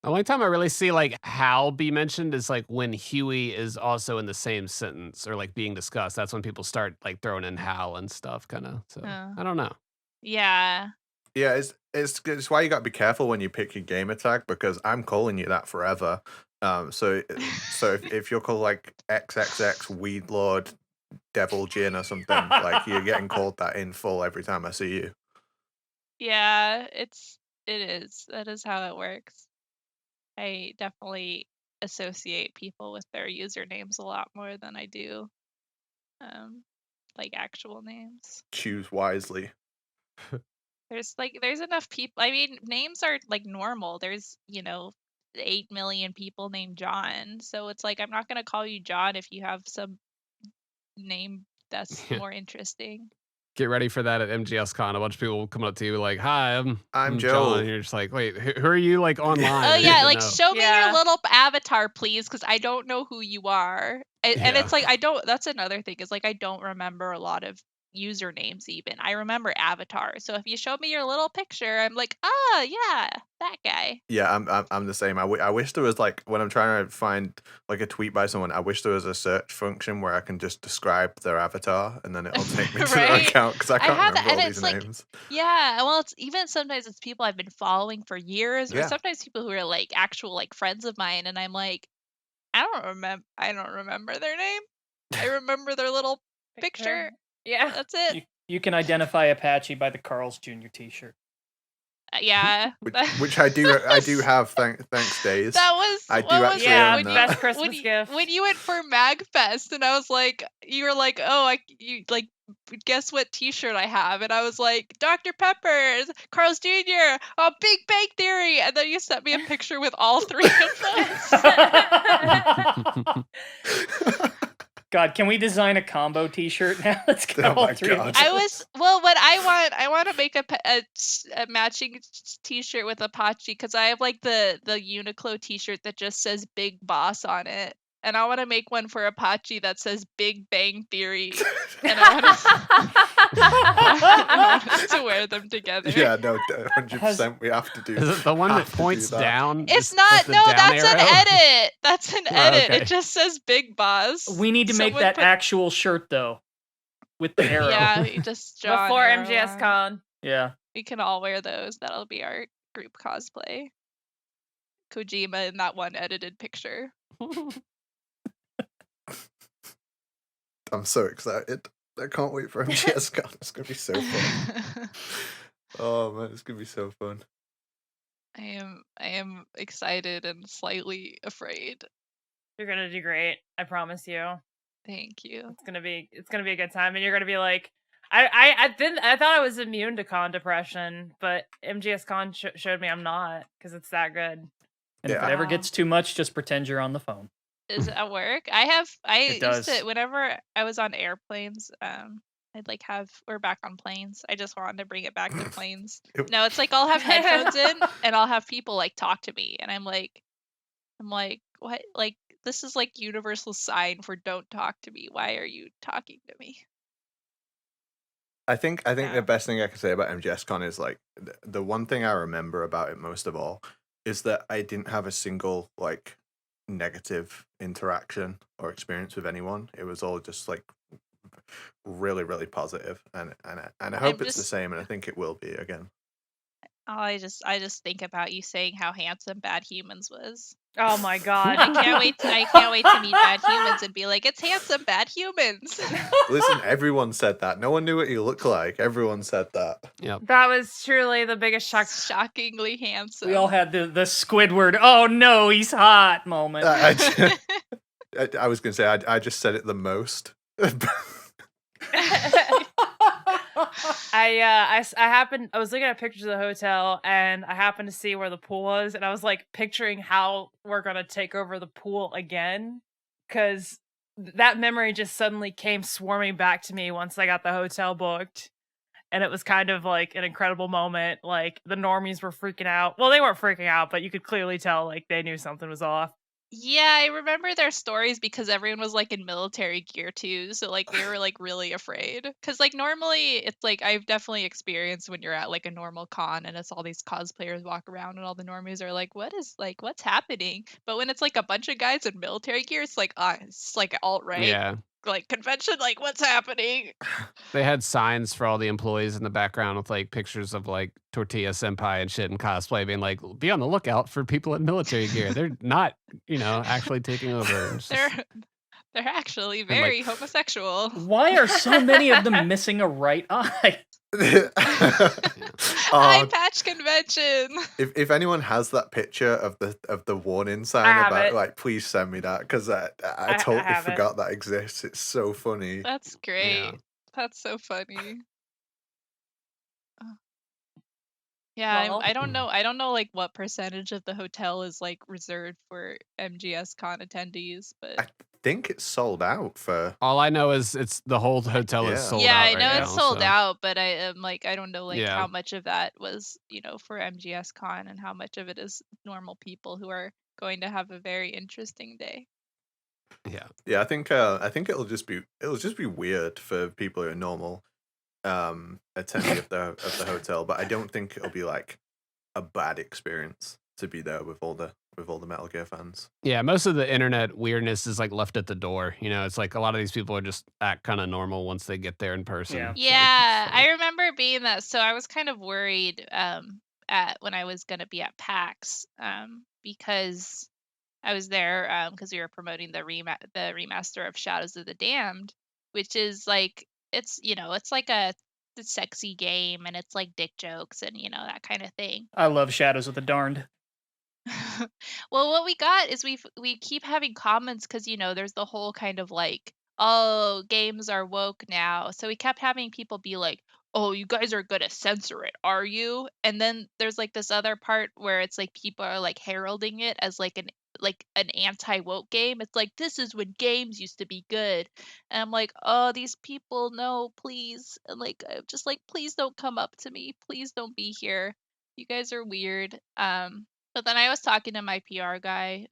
Speaker 4: The only time I really see like Hal be mentioned is like when Huey is also in the same sentence or like being discussed. That's when people start like throwing in Hal and stuff, kind of. So I don't know.
Speaker 2: Yeah.
Speaker 1: Yeah, it's why you gotta be careful when you pick your gamer tag, because I'm calling you that forever. So if you're called like XXX Weed Lord Devil Jin or something, like you're getting called that in full every time I see you.
Speaker 2: Yeah, it is. That is how it works. I definitely associate people with their usernames a lot more than I do like actual names.
Speaker 1: Choose wisely.
Speaker 2: There's enough people. I mean, names are like normal. There's, 8 million people named John. So it's like, I'm not going to call you John if you have some name that's more interesting.
Speaker 4: Get ready for that at MGSCon. A bunch of people will come up to you like, hi, I'm
Speaker 1: Joe.
Speaker 4: John. And you're just like, wait, who are you like online?
Speaker 2: Oh yeah, like show me
Speaker 5: Yeah.
Speaker 2: your little avatar, please, because I don't know who you are. And it's like, that's another thing, is like, I don't remember a lot of usernames even. I remember avatars. So if you show me your little picture, I'm like, yeah, that guy.
Speaker 1: Yeah, I'm the same. I wish there was like when I'm trying to find like a tweet by someone, I wish there was a search function where I can just describe their avatar and then it'll take me to their
Speaker 2: Right?
Speaker 1: account because I
Speaker 2: I
Speaker 1: can't
Speaker 2: have that,
Speaker 1: remember all
Speaker 2: and
Speaker 1: these
Speaker 2: it's like,
Speaker 1: names.
Speaker 2: yeah, well, it's even sometimes it's people I've been following for years, or
Speaker 1: Yeah.
Speaker 2: sometimes people who are like actual like friends of mine, and I'm like, I don't remember their name. I remember their little picture.
Speaker 5: Yeah.
Speaker 2: That's it.
Speaker 3: You can identify Apache by the Carl's Jr. T-shirt.
Speaker 2: Yeah.
Speaker 1: Which I do have. Thanks, Days.
Speaker 2: That was
Speaker 1: I do
Speaker 2: what was
Speaker 1: actually
Speaker 2: it?
Speaker 5: Yeah,
Speaker 1: own
Speaker 2: When
Speaker 1: that.
Speaker 2: you,
Speaker 5: best Christmas
Speaker 2: when you,
Speaker 5: gift.
Speaker 2: when you went for MagFest, and I was like, you were like, oh, you like, guess what T-shirt I have? And I was like, Dr. Pepper's, Carl's Jr., oh, Big Bang Theory, and then you sent me a picture with all three of those.
Speaker 3: God, can we design a combo T-shirt now? Let's get
Speaker 1: Oh
Speaker 3: all
Speaker 1: my
Speaker 3: three of
Speaker 1: God.
Speaker 3: us.
Speaker 2: I was what I want to make a matching T-shirt with Apache, because I have like the Uniqlo T-shirt that just says Big Boss on it, and I want to make one for Apache that says Big Bang Theory, and I want us to wear them together.
Speaker 1: Yeah, no, 100%. We have to do.
Speaker 4: Is it the one that
Speaker 1: have to do
Speaker 4: points
Speaker 1: that.
Speaker 4: down?
Speaker 2: It's
Speaker 4: just
Speaker 2: not.
Speaker 4: with the
Speaker 2: No,
Speaker 4: down
Speaker 2: that's an
Speaker 4: arrow?
Speaker 2: edit. That's an edit.
Speaker 4: okay.
Speaker 2: It just says Big Boss.
Speaker 3: We need to make
Speaker 2: Someone
Speaker 3: that
Speaker 2: put-
Speaker 3: actual shirt though, with the arrow.
Speaker 2: Yeah, we just draw an
Speaker 5: Before
Speaker 2: arrow on it.
Speaker 5: MGSCon.
Speaker 3: Yeah.
Speaker 2: We can all wear those. That'll be our group cosplay. Kojima in that one edited picture.
Speaker 1: I'm so excited. I can't wait for MGSCON. It's gonna be so fun. Oh man, it's gonna be so fun.
Speaker 2: I am excited and slightly afraid.
Speaker 5: You're gonna do great. I promise you.
Speaker 2: Thank you.
Speaker 5: It's gonna be a good time, and you're gonna be like, I thought I was immune to con depression, but MGSCon showed me I'm not, because it's that good.
Speaker 3: And if
Speaker 1: Yeah.
Speaker 3: it ever
Speaker 2: Wow.
Speaker 3: gets too much, just pretend you're on the phone.
Speaker 2: Is it at work? I
Speaker 3: It
Speaker 2: used to,
Speaker 3: does.
Speaker 2: whenever I was on airplanes, I'd like we're back on planes. I just wanted to bring it back to planes.
Speaker 1: Yep.
Speaker 2: No, it's like I'll have headphones in and I'll have people like talk to me, and I'm like, what? Like, this is like universal sign for don't talk to me. Why are you talking to me?
Speaker 1: I think
Speaker 5: Yeah.
Speaker 1: the best thing I can say about MGSCon is like the one thing I remember about it most of all is that I didn't have a single like negative interaction or experience with anyone. It was all just like really, really positive, and I hope it's the
Speaker 2: just-
Speaker 1: same, and I think it will be again.
Speaker 2: Oh, I just think about you saying how handsome Bad Humans was.
Speaker 5: Oh my god.
Speaker 2: I can't wait to meet Bad Humans and be like, it's handsome Bad Humans.
Speaker 1: Listen, everyone said that. No one knew what you looked like. Everyone said that.
Speaker 4: Yep.
Speaker 5: That was truly the biggest shock.
Speaker 2: Shockingly handsome.
Speaker 3: We all had the Squidward, oh no, he's hot moment.
Speaker 1: I was gonna say I just said it the most.
Speaker 5: I was looking at pictures of the hotel, and I happened to see where the pool was, and I was like picturing how we're gonna take over the pool again, because that memory just suddenly came swarming back to me once I got the hotel booked. And it was kind of like an incredible moment. Like, the normies were freaking out. Well, they weren't freaking out, but you could clearly tell like they knew something was off.
Speaker 2: Yeah, I remember their stories because everyone was like in military gear too, so like they were like really afraid. Cause like normally it's like I've definitely experienced when you're at like a normal con and it's all these cosplayers walk around and all the normies are like, what's happening? But when it's like a bunch of guys in military gear, it's like alt-right
Speaker 4: Yeah.
Speaker 2: like convention, like what's happening?
Speaker 4: They had signs for all the employees in the background with like pictures of like Tortilla Senpai and shit in cosplay, being like, be on the lookout for people in military gear. They're not, actually taking over. It's just-
Speaker 2: They're actually
Speaker 4: like-
Speaker 2: very homosexual.
Speaker 3: Why are so many of them missing a right eye?
Speaker 2: Eye patch convention.
Speaker 1: If anyone has that picture of the warning sign
Speaker 5: have
Speaker 1: about
Speaker 5: it.
Speaker 1: like, please send me that because I
Speaker 5: I
Speaker 1: totally
Speaker 5: have it.
Speaker 1: forgot that exists. It's so funny.
Speaker 2: That's great. That's so funny. Yeah,
Speaker 5: Well-
Speaker 2: I don't know. I don't know like what percentage of the hotel is like reserved for MGSCon attendees, but
Speaker 1: I think it's sold out for.
Speaker 4: All I know is it's the whole hotel is
Speaker 1: Yeah.
Speaker 4: sold
Speaker 2: yeah,
Speaker 4: out.
Speaker 2: I know
Speaker 4: right
Speaker 2: it's
Speaker 4: now,
Speaker 2: sold
Speaker 4: so-
Speaker 2: out, but I am like I don't know like
Speaker 4: Yeah.
Speaker 2: how much of that was for MGSCon and how much of it is normal people who are going to have a very interesting day.
Speaker 4: Yeah.
Speaker 1: Yeah, I think it'll just be weird for people who are normal attendee of the hotel, but I don't think it'll be like a bad experience to be there with all the Metal Gear fans.
Speaker 4: Yeah, most of the internet weirdness is like left at the door. You know, it's like a lot of these people are just act kind of normal once they get there in person.
Speaker 3: Yeah.
Speaker 4: so it's
Speaker 2: Yeah,
Speaker 4: funny.
Speaker 2: I remember being that. So I was kind of worried at when I was gonna be at PAX because I was there because we were promoting the remaster of Shadows of the Damned, which is like it's like a sexy game and it's like dick jokes and that kind of thing.
Speaker 3: I love Shadows of the Darned.
Speaker 2: Well, what we got is we keep having comments because there's the whole kind of like, oh, games are woke now. So we kept having people be like, oh, you guys are gonna censor it, are you? And then there's like this other part where it's like people are like heralding it as like an anti-woke game. It's like, this is when games used to be good. And I'm like, oh, these people, no, please. And like, I'm just like, please don't come up to me. Please don't be here. You guys are weird. But then I was talking to my PR guy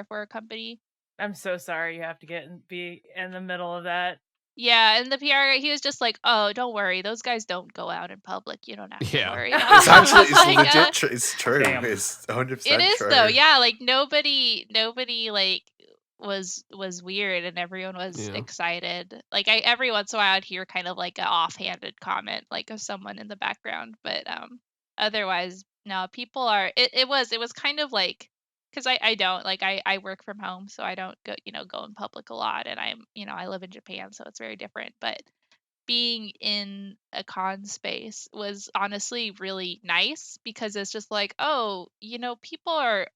Speaker 2: for a company.
Speaker 5: I'm so sorry you have to be in the middle of that.
Speaker 2: Yeah, and the PR guy, he was just like, "Oh, don't worry, those guys don't go out in public. You don't have to
Speaker 4: Yeah.
Speaker 2: worry."
Speaker 1: It's actually
Speaker 2: Like,
Speaker 1: legit. It's true.
Speaker 3: Damn.
Speaker 1: It's 100%
Speaker 2: it is
Speaker 1: true.
Speaker 2: though. Yeah, like nobody like was weird, and everyone was
Speaker 4: Yeah.
Speaker 2: excited. Like every once in a while I'd hear kind of like an offhanded comment, like of someone in the background, but otherwise, no. People are. It was kind of like. Because I don't like I work from home, so I don't go go in public a lot, and I'm I live in Japan, so it's very different. But being in a con space was honestly really nice because it's just like, oh, people are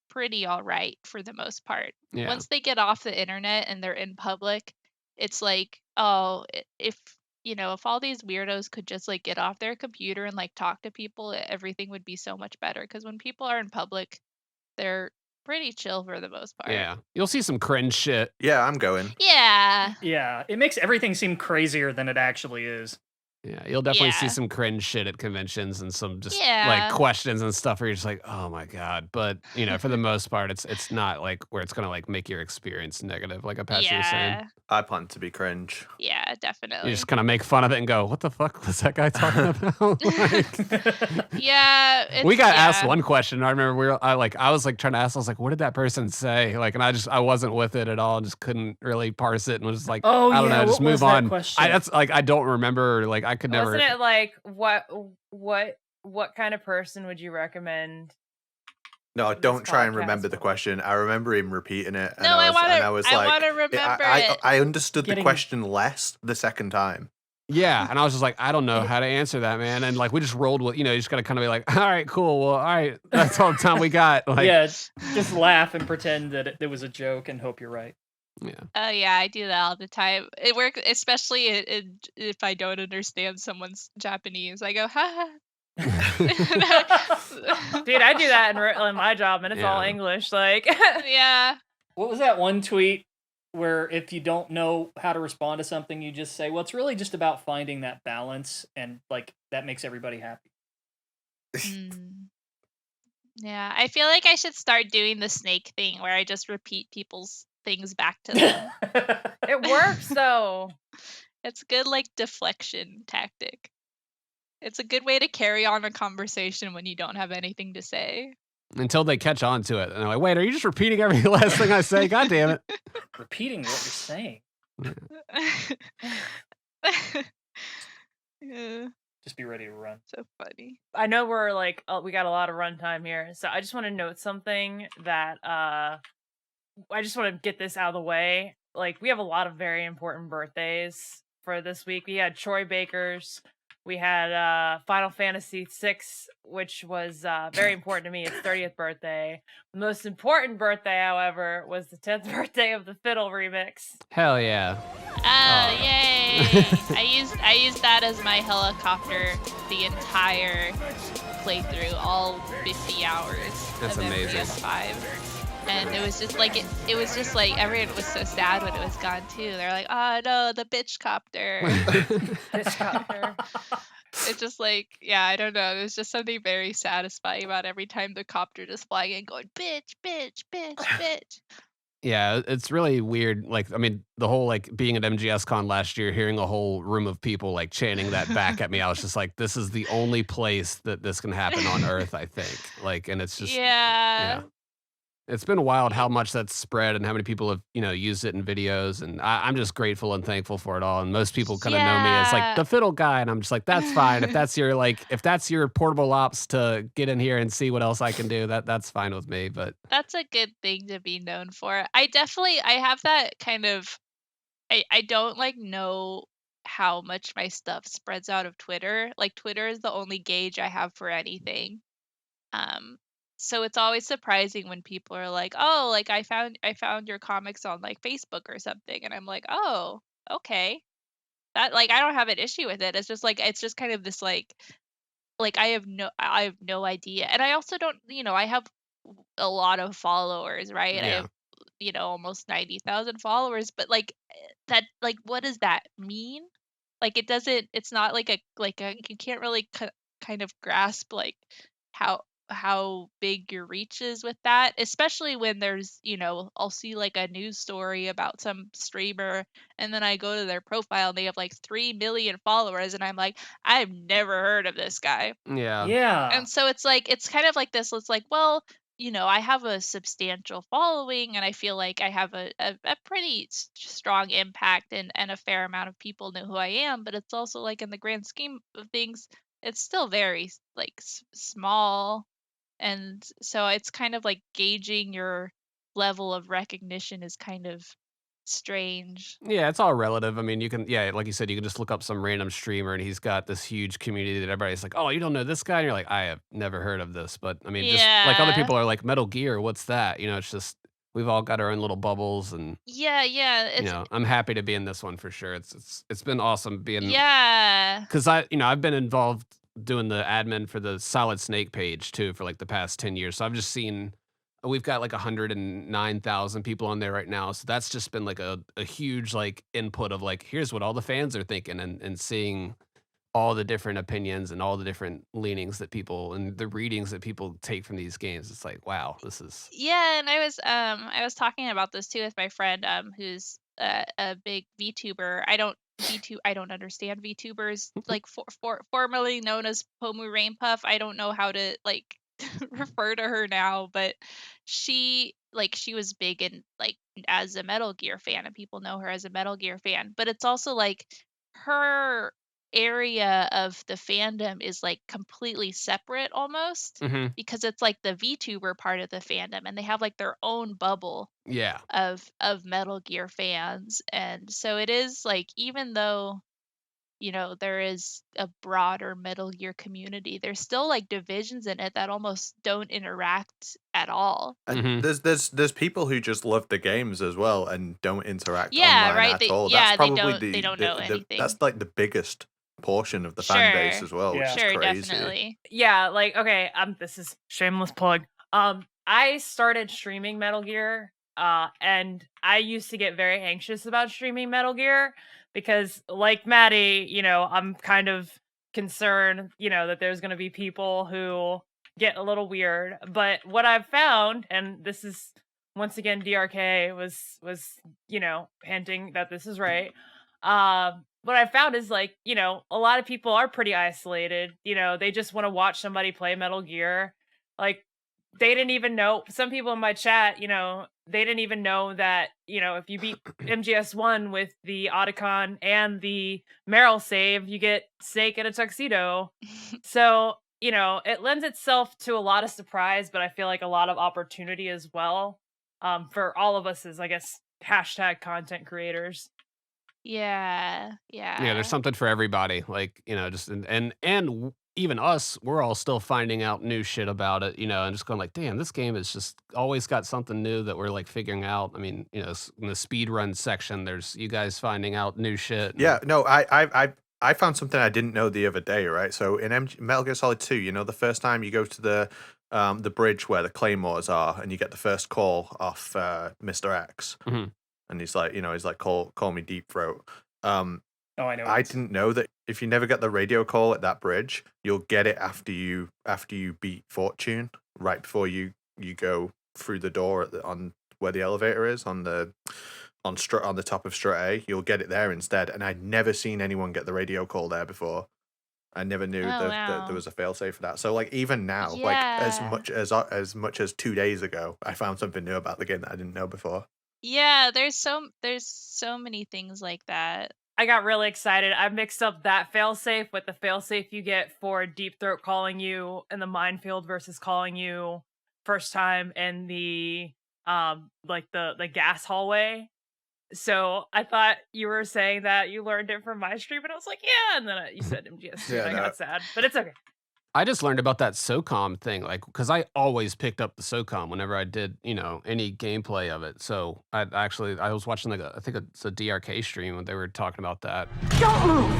Speaker 2: pretty all right for the most part.
Speaker 4: Yeah.
Speaker 2: Once they get off the internet and they're in public, it's like, oh, if if all these weirdos could just like get off their computer and like talk to people, everything would be so much better. Because when people are in public, they're pretty chill for the most part.
Speaker 4: Yeah. You'll see some cringe shit.
Speaker 1: Yeah, I'm going.
Speaker 2: Yeah.
Speaker 3: Yeah, it makes everything seem crazier than it actually is.
Speaker 4: Yeah, you'll definitely see
Speaker 2: Yeah.
Speaker 4: some cringe shit at conventions and some just
Speaker 2: Yeah.
Speaker 4: like questions and stuff where you're just like, oh my god. But for the most part, it's not like where it's gonna like make your experience negative, like Apache was saying.
Speaker 2: Yeah.
Speaker 1: I plan to be cringe.
Speaker 2: Yeah,
Speaker 4: You
Speaker 2: definitely.
Speaker 4: just kind of make fun of it and go, what the fuck was that guy talking about? Like,
Speaker 2: Yeah.
Speaker 4: we got asked
Speaker 2: yeah.
Speaker 4: one question. I remember I was like trying to ask. I was like, "What did that person say?" Like, and I wasn't with it at all, and just couldn't really parse it, and was just like,
Speaker 3: Oh,
Speaker 4: I don't know,
Speaker 3: yeah,
Speaker 4: just
Speaker 3: what was
Speaker 4: move
Speaker 3: that
Speaker 4: on.
Speaker 3: question?
Speaker 4: That's like I don't remember. Like, I could never.
Speaker 5: Wasn't it like what kind of person would you recommend?
Speaker 1: No,
Speaker 5: This
Speaker 1: don't try and
Speaker 5: podcast
Speaker 1: remember the
Speaker 5: for.
Speaker 1: question. I remember him repeating it, and
Speaker 2: No, I
Speaker 1: I was
Speaker 2: wanna
Speaker 1: like,
Speaker 2: remember it.
Speaker 1: I understood
Speaker 3: Getting-
Speaker 1: the question less the second time.
Speaker 4: Yeah, and I was just like, I don't know how to answer that, man. And like, we just rolled with, you just gotta kind of be like, all right, cool. Well, all right, that's all the time we got. Like,
Speaker 3: Yeah, just laugh and pretend that it was a joke and hope you're right.
Speaker 4: yeah.
Speaker 2: Oh yeah, I do that all the time. It works, especially if I don't understand someone's Japanese. I go, ha
Speaker 5: Dude, I do that in my job, and it's all
Speaker 4: Yeah.
Speaker 5: English. Like,
Speaker 2: yeah.
Speaker 3: What was that one tweet where if you don't know how to respond to something, you just say, well, it's really just about finding that balance, and like that makes everybody happy.
Speaker 2: Mm. Yeah, I feel like I should start doing the snake thing where I just repeat people's things back to them.
Speaker 5: it works though.
Speaker 2: It's a good like deflection tactic. It's a good way to carry on a conversation when you don't have anything to say.
Speaker 4: Until they catch on to it, and they're like, wait, are you just repeating every last thing I say? God damn it.
Speaker 3: Repeating what you're saying.
Speaker 2: Yeah,
Speaker 3: Just be ready to run.
Speaker 2: so funny.
Speaker 5: I know we're like we got a lot of runtime here, so I just want to note something that I just want to get this out of the way. Like, we have a lot of very important birthdays for this week. We had Troy Baker's. We had Final Fantasy VI, which was very important to me. Its 30th birthday. The most important birthday, however, was the 10th birthday of the Fiddle remix.
Speaker 4: Hell yeah.
Speaker 2: Oh, yay! I used that as my helicopter the entire playthrough, all 50 hours.
Speaker 4: That's
Speaker 2: of
Speaker 4: amazing.
Speaker 2: MGS5. And it was just like everyone was so sad when it was gone too. They're like, oh no, the bitch copter.
Speaker 5: This copter.
Speaker 2: It's just like, yeah, I don't know. There's just something very satisfying about every time the copter just flying in going, bitch, bitch, bitch, bitch.
Speaker 4: Yeah, it's really weird. Like, I mean, the whole like being at MGSCon last year, hearing a whole room of people like chanting that back at me, I was just like, this is the only place that this can happen on Earth, I think. Like, and it's just, yeah.
Speaker 2: Yeah.
Speaker 4: It's been wild
Speaker 2: Y-
Speaker 4: how much that's spread and how many people have, used it in videos. And I'm just grateful and thankful for it all. And most people kind of know me as like
Speaker 2: Yeah.
Speaker 4: the fiddle guy. And I'm just like, that's fine. If that's your if that's your portable ops to get in here and see what else I can do, that's fine with me. But
Speaker 2: That's a good thing to be known for. I have that kind of I don't like know how much my stuff spreads out of Twitter. Like Twitter is the only gauge I have for anything. Um so it's always surprising when people are like, "Oh, like I found your comics on like Facebook or something." And I'm like, "Oh, okay." That like I don't have an issue with it. It's just kind of this like I have no idea. And I also don't, I have a lot of followers, right? I
Speaker 4: yeah.
Speaker 2: have almost 90,000 followers, but like that like what does that mean? Like it's not like a you can't really kind of grasp like how big your reach is with that, especially when there's, I'll see like a news story about some streamer and then I go to their profile and they have like 3 million followers and I'm like, I've never heard of this guy.
Speaker 4: Yeah.
Speaker 3: Yeah.
Speaker 2: And so it's kind of like this. It's like, well, I have a substantial following and I feel like I have a pretty strong impact and a fair amount of people know who I am. But it's also like in the grand scheme of things, it's still very like small. And so it's kind of like gauging your level of recognition is kind of strange.
Speaker 4: Yeah, it's all relative. I mean, you can, yeah, like you said, you can just look up some random streamer and he's got this huge community that everybody's like, oh, you don't know this guy? And you're like, I have never heard of this. But I mean, just like other
Speaker 2: Yeah.
Speaker 4: people are like, Metal Gear, what's that? It's just, we've all got our own little bubbles. And,
Speaker 2: Yeah. It's
Speaker 4: I'm happy to be in this one for sure. It's been awesome being,
Speaker 2: yeah.
Speaker 4: because I've been involved doing the admin for the Solid Snake page too for like the past 10 years. So I've just seen we've got like 109,000 people on there right now. So that's just been like a huge like input of like, here's what all the fans are thinking and seeing all the different opinions and all the different leanings that people and the readings that people take from these games. It's like, wow, this is
Speaker 2: Yeah, and I was talking about this too with my friend who's a big VTuber. I don't understand VTubers like formerly known as Pomu Rainpuff. I don't know how to like refer to her now, but she was big in like as a Metal Gear fan and people know her as a Metal Gear fan, but it's also like her area of the fandom is like completely separate almost
Speaker 4: Mhm.
Speaker 2: because it's like the VTuber part of the fandom and they have like their own bubble
Speaker 4: yeah.
Speaker 2: of Metal Gear fans. And so it is like even though there is a broader Metal Gear community, there's still like divisions in it that almost don't interact at all.
Speaker 1: And
Speaker 4: Mhm.
Speaker 1: there's people who just love the games as well and don't interact
Speaker 2: Yeah,
Speaker 1: online
Speaker 2: right.
Speaker 1: at all. That's probably
Speaker 2: They don't know anything.
Speaker 1: that's like the biggest portion of the fan base
Speaker 2: Sure.
Speaker 1: as well, which
Speaker 3: Yeah.
Speaker 1: is
Speaker 2: Sure,
Speaker 1: crazy.
Speaker 2: definitely.
Speaker 5: Yeah, like okay, this is shameless plug. I started streaming Metal Gear, and I used to get very anxious about streaming Metal Gear because, like Maddie, I'm kind of concerned, that there's going to be people who get a little weird. But what I've found, and this is once again DRK was hinting that this is right. What I found is like, a lot of people are pretty isolated. They just want to watch somebody play Metal Gear. Like they didn't even know, some people in my chat, they didn't even know that, if you beat MGS1 with the Otacon and the Meryl save, you get Snake in a tuxedo. So, it lends itself to a lot of surprise, but I feel like a lot of opportunity as well, for all of us as, I guess, hashtag content creators.
Speaker 2: Yeah.
Speaker 4: Yeah, there's something for everybody. Like, just and even us, we're all still finding out new shit about it, and just going like, damn, this game has just always got something new that we're like figuring out. I mean, in the speed run section, there's you guys finding out new shit.
Speaker 1: Yeah, no, I found something I didn't know the other day, right? So in Metal Gear Solid 2, the first time you go to the bridge where the claymores are, and you get the first call off Mr. X,
Speaker 4: Mhm.
Speaker 1: and he's like, call me Deep Throat.
Speaker 3: Oh, I know.
Speaker 1: I didn't know that if you never get the radio call at that bridge, you'll get it after you beat Fortune, right before you go through the door on where the elevator is on the top of strut A. You'll get it there instead. And I'd never seen anyone get the radio call there before. I never knew
Speaker 2: Oh,
Speaker 1: that there
Speaker 2: wow.
Speaker 1: was a failsafe for that. So like even now, like
Speaker 2: Yeah.
Speaker 1: as much as 2 days ago, I found something new about the game that I didn't know before.
Speaker 2: Yeah, there's so many things like that.
Speaker 5: I got really excited. I mixed up that failsafe with the failsafe you get for Deep Throat calling you in the minefield versus calling you first time in the like the gas hallway. So I thought you were saying that you learned it from my stream, and I was like, yeah. And then you said MGS,
Speaker 1: Yeah,
Speaker 5: and I
Speaker 1: no.
Speaker 5: got sad, but it's okay.
Speaker 4: I just learned about that SOCOM thing, like, because I always picked up the SOCOM whenever I did, any gameplay of it. So I was watching I think it's a DRK stream when they were talking about that. Don't move.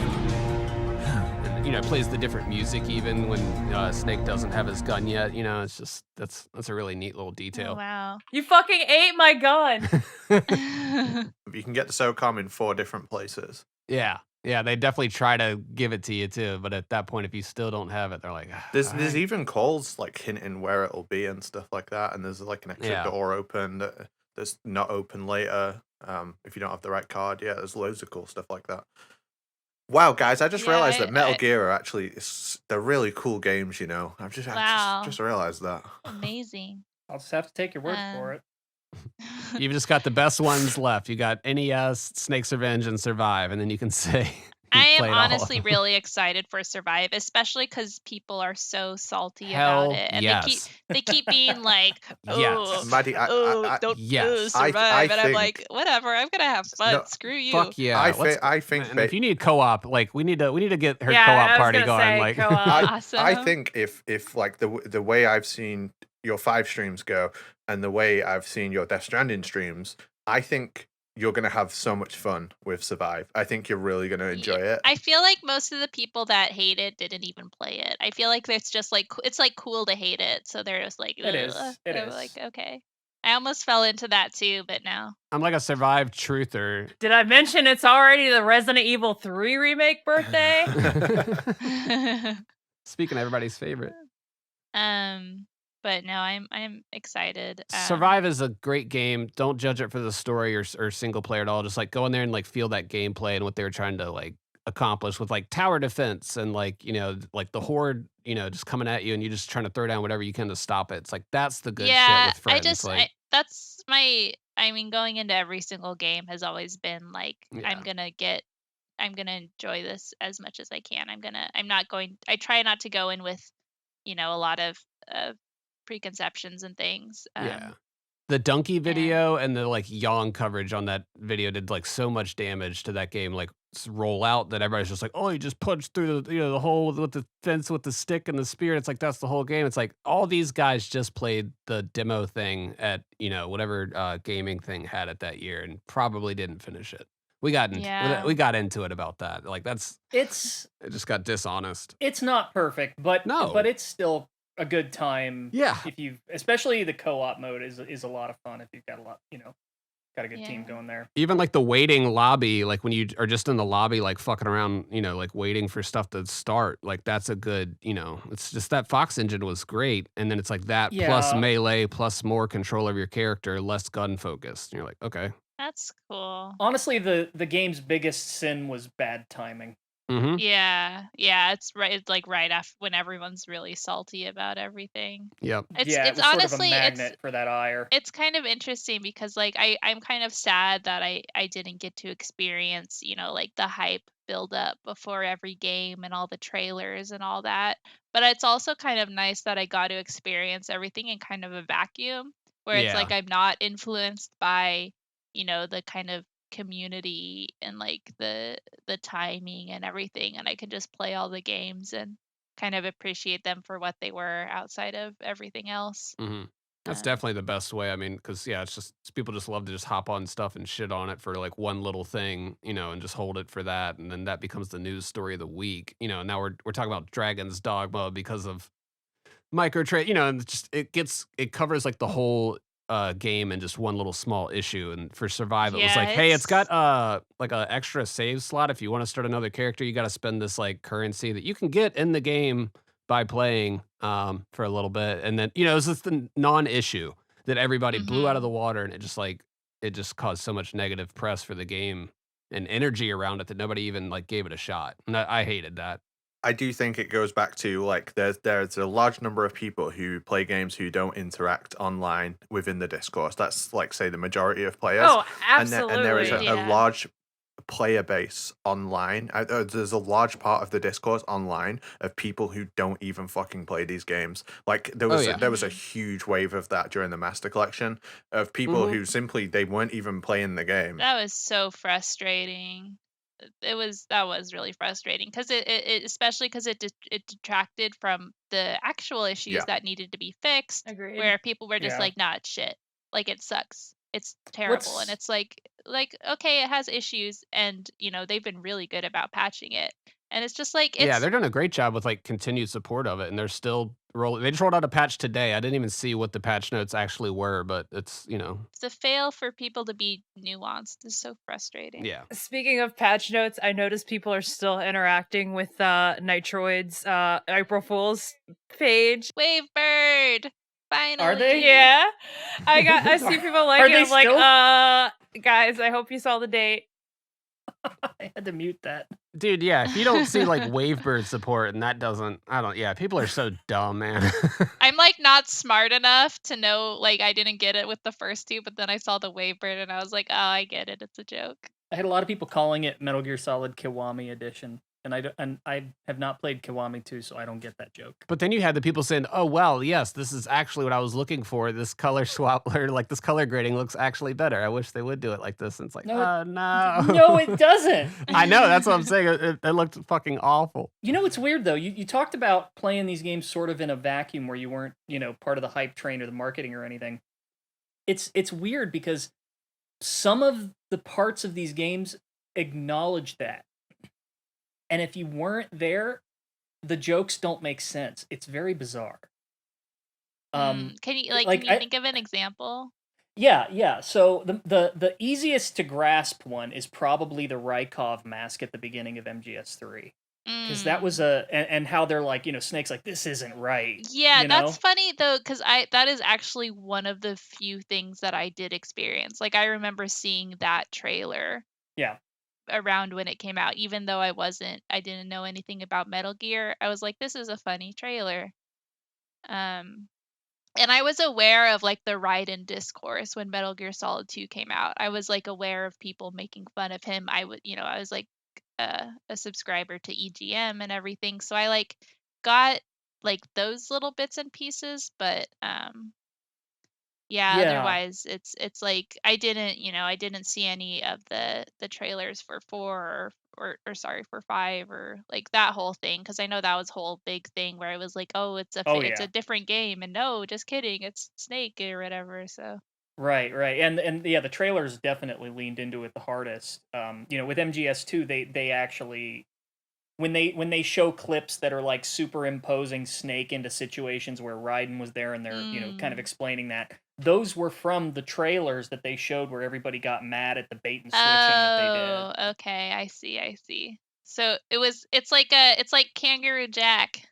Speaker 4: And, it plays the different music even when Snake doesn't have his gun yet. It's just that's a really neat little
Speaker 2: Oh,
Speaker 4: detail.
Speaker 2: wow.
Speaker 5: You fucking ate my gun.
Speaker 1: You can get the SOCOM in 4 different places.
Speaker 4: Yeah, they definitely try to give it to you too, but at that point, if you still don't have it, they're like,
Speaker 1: There's even calls like hinting where it'll be and stuff like that, and there's like an extra
Speaker 4: Yeah.
Speaker 1: door open that's not open later if you don't have the right card. Yeah, there's loads of cool stuff like that. Wow, guys, I just
Speaker 2: Yeah,
Speaker 1: realized that Metal
Speaker 2: I-
Speaker 1: Gear are actually they're really cool games. I've
Speaker 2: Wow.
Speaker 1: just realized that.
Speaker 2: Amazing.
Speaker 3: I'll just have to take your word for it.
Speaker 4: You've just got the best ones left. You got NES, Snake's Revenge, and Survive, and then you can say you
Speaker 2: I am
Speaker 4: played all of
Speaker 2: honestly
Speaker 4: them.
Speaker 2: really excited for Survive, especially because people are so salty
Speaker 4: Hell
Speaker 2: about it, and
Speaker 4: yes.
Speaker 2: they keep being like, "Oh,
Speaker 4: Yes.
Speaker 1: Maddie,
Speaker 2: don't
Speaker 4: yes.
Speaker 2: Survive,"
Speaker 1: I
Speaker 2: and I'm
Speaker 1: think-
Speaker 2: like, "Whatever, I'm gonna have fun.
Speaker 1: No,
Speaker 2: Screw you."
Speaker 4: Fuck yeah.
Speaker 1: I think
Speaker 4: and if you need co-op, like we need to get her
Speaker 5: Yeah, I
Speaker 4: co-op
Speaker 5: was
Speaker 4: party
Speaker 5: gonna
Speaker 4: going.
Speaker 5: say
Speaker 4: Like
Speaker 5: co-op.
Speaker 1: I
Speaker 2: Awesome.
Speaker 1: think if like the way I've seen your 5 streams go and the way I've seen your Death Stranding streams, I think you're gonna have so much fun with Survive. I think you're really gonna enjoy it.
Speaker 2: I feel like most of the people that hate it didn't even play it. I feel like it's just like it's like cool to hate it, so they're just like,
Speaker 3: It is.
Speaker 2: "Ugh."
Speaker 3: It
Speaker 2: I'm
Speaker 3: is.
Speaker 2: like, okay. I almost fell into that too, but no.
Speaker 4: I'm like a Survive truther.
Speaker 5: Did I mention it's already the Resident Evil 3 remake birthday?
Speaker 4: Speaking of everybody's favorite.
Speaker 2: But no, I'm excited.
Speaker 4: Survive is a great game. Don't judge it for the story or single player at all. Just like go in there and like feel that gameplay and what they were trying to like accomplish with like tower defense and like like the horde just coming at you and you just trying to throw down whatever you can to stop it. It's like that's the good shit with friends.
Speaker 2: That's my. I mean, going into every single game has always been like
Speaker 4: Yeah.
Speaker 2: I'm gonna enjoy this as much as I can. I try not to go in with a lot of preconceptions and things.
Speaker 4: Yeah. The donkey video and the like yawn coverage on that video did like so much damage to that game, like roll out that everybody's just like, oh, you just punched through the the hole with the fence with the stick and the spear. It's like that's the whole game. It's like all these guys just played the demo thing at whatever gaming thing had it that year and probably didn't finish it. We got into it about that. Like it just got dishonest.
Speaker 3: It's not perfect, but
Speaker 4: No.
Speaker 3: but it's still a good time.
Speaker 4: Yeah.
Speaker 3: Especially the co-op mode is a lot of fun if you've got got a good team
Speaker 2: Yeah.
Speaker 3: going there.
Speaker 4: Even like the waiting lobby, like when you are just in the lobby, like fucking around, like waiting for stuff to start, like that's a good, it's just that Fox engine was great. And then it's like that plus
Speaker 3: Yeah.
Speaker 4: melee, plus more control of your character, less gun focused. And you're like, okay.
Speaker 2: That's cool.
Speaker 3: Honestly, the game's biggest sin was bad timing.
Speaker 4: Mm-hmm.
Speaker 2: Yeah, it's right. It's like right after when everyone's really salty about everything.
Speaker 4: Yep.
Speaker 3: It
Speaker 2: It's
Speaker 3: was
Speaker 2: honestly
Speaker 3: sort of a magnet for that ire.
Speaker 2: it's kind of interesting because like I'm kind of sad that I didn't get to experience like the hype build up before every game and all the trailers and all that. But it's also kind of nice that I got to experience everything in kind of a vacuum where it's like I'm not influenced by the kind of community and like the timing and everything, and I can just play all the games and kind of appreciate them for what they were outside of everything else.
Speaker 4: Mm-hmm. That's definitely the best way. I mean, because it's just people just love to just hop on stuff and shit on it for like one little thing, and just hold it for that, and then that becomes the news story of the week. Now we're talking about Dragon's Dogma because of microtrade, and it covers like the whole game in just one little small issue. And for Survive, it was like, hey, it's got like an extra save slot. If you want to start another character, you got to spend this like currency that you can get in the game by playing for a little bit. And then it's just the non-issue. that everybody blew out of
Speaker 2: Mhm.
Speaker 4: the water, and it just caused so much negative press for the game and energy around it that nobody even like gave it a shot. And I hated that.
Speaker 1: I do think it goes back to like there's a large number of people who play games who don't interact online within the discourse. That's like say the majority of players,
Speaker 5: Oh,
Speaker 1: and there is
Speaker 5: absolutely.
Speaker 1: a
Speaker 2: Yeah.
Speaker 1: large player base online. There's a large part of the discourse online of people who don't even fucking play these games. Like there
Speaker 4: Oh,
Speaker 1: was
Speaker 4: yeah.
Speaker 1: there was a
Speaker 2: Mhm.
Speaker 1: huge wave of that during the Master Collection of people
Speaker 4: Mhm.
Speaker 1: who simply they weren't even playing the game.
Speaker 2: That was so frustrating. That was really frustrating because it especially because it detracted from the actual issues
Speaker 1: Yeah.
Speaker 2: that needed to be fixed,
Speaker 5: Agreed.
Speaker 2: where people were just
Speaker 3: Yeah.
Speaker 2: like, nah, it's shit. Like it sucks. It's terrible. And
Speaker 3: What's
Speaker 2: it's like okay, it has issues, and they've been really good about patching it. And it's just like
Speaker 4: Yeah,
Speaker 2: it's
Speaker 4: they're doing a great job with like continued support of it, and they're still rolling. They just rolled out a patch today. I didn't even see what the patch notes actually were, but it's
Speaker 2: it's a fail for people to be nuanced. It's so frustrating.
Speaker 4: yeah.
Speaker 5: Speaking of patch notes, I noticed people are still interacting with Nitroid's April Fool's page.
Speaker 2: Wavebird, finally.
Speaker 3: Are they?
Speaker 5: Yeah, I see people liking
Speaker 3: they
Speaker 5: it. I'm like,
Speaker 3: still-
Speaker 5: guys, I hope you saw the date.
Speaker 3: I had to mute that.
Speaker 4: Dude, yeah, if you don't see like Wavebird support and that doesn't, yeah, people are so dumb, man.
Speaker 2: I'm like not smart enough to know, like I didn't get it with the first two, but then I saw the Wavebird and I was like, oh, I get it. It's a joke.
Speaker 3: I had a lot of people calling it Metal Gear Solid Kiwami Edition, and I have not played Kiwami 2, so I don't get that joke.
Speaker 4: But then you had the people saying, "Oh well, yes, this is actually what I was looking for. This color swap or like this color grading looks actually better. I wish they would do it like this." And it's like,
Speaker 3: No,
Speaker 4: no,
Speaker 3: No, it doesn't.
Speaker 4: I know, that's what I'm saying. It looked fucking awful.
Speaker 3: You know, it's weird though. You talked about playing these games sort of in a vacuum where you weren't, part of the hype train or the marketing or anything. It's weird because some of the parts of these games acknowledge that. And if you weren't there, the jokes don't make sense. It's very bizarre.
Speaker 2: Can you
Speaker 3: like,
Speaker 2: can you think of an example?
Speaker 3: Yeah. So the easiest to grasp one is probably the Rykov mask at the beginning of MGS3. Because that was and how they're like, Snake's like, this isn't right.
Speaker 2: Yeah,
Speaker 3: you
Speaker 2: that's
Speaker 3: know?
Speaker 2: funny though, because that is actually one of the few things that I did experience. Like I remember seeing that trailer
Speaker 3: Yeah.
Speaker 2: around when it came out, even though I didn't know anything about Metal Gear. I was like, this is a funny trailer. And I was aware of like the Raiden discourse when Metal Gear Solid 2 came out. I was like aware of people making fun of him. I was like a subscriber to EGM and everything. So I like got like those little bits and pieces, but yeah,
Speaker 3: Yeah.
Speaker 2: otherwise it's like I didn't see any of the trailers for 4 or sorry, for 5 or like that whole thing, because I know that was a whole big thing where it was like, oh, it's
Speaker 3: yeah.
Speaker 2: a different game, and no, just kidding, it's Snake or whatever. So
Speaker 3: Right. And yeah, the trailers definitely leaned into it the hardest. With MGS2, they actually when they show clips that are like superimposing Snake into situations where Raiden was there and they're, kind of explaining that. Those were from the trailers that they showed where everybody got mad at the bait and switching that they did.
Speaker 2: oh, okay, I see. So it's like Kangaroo Jack.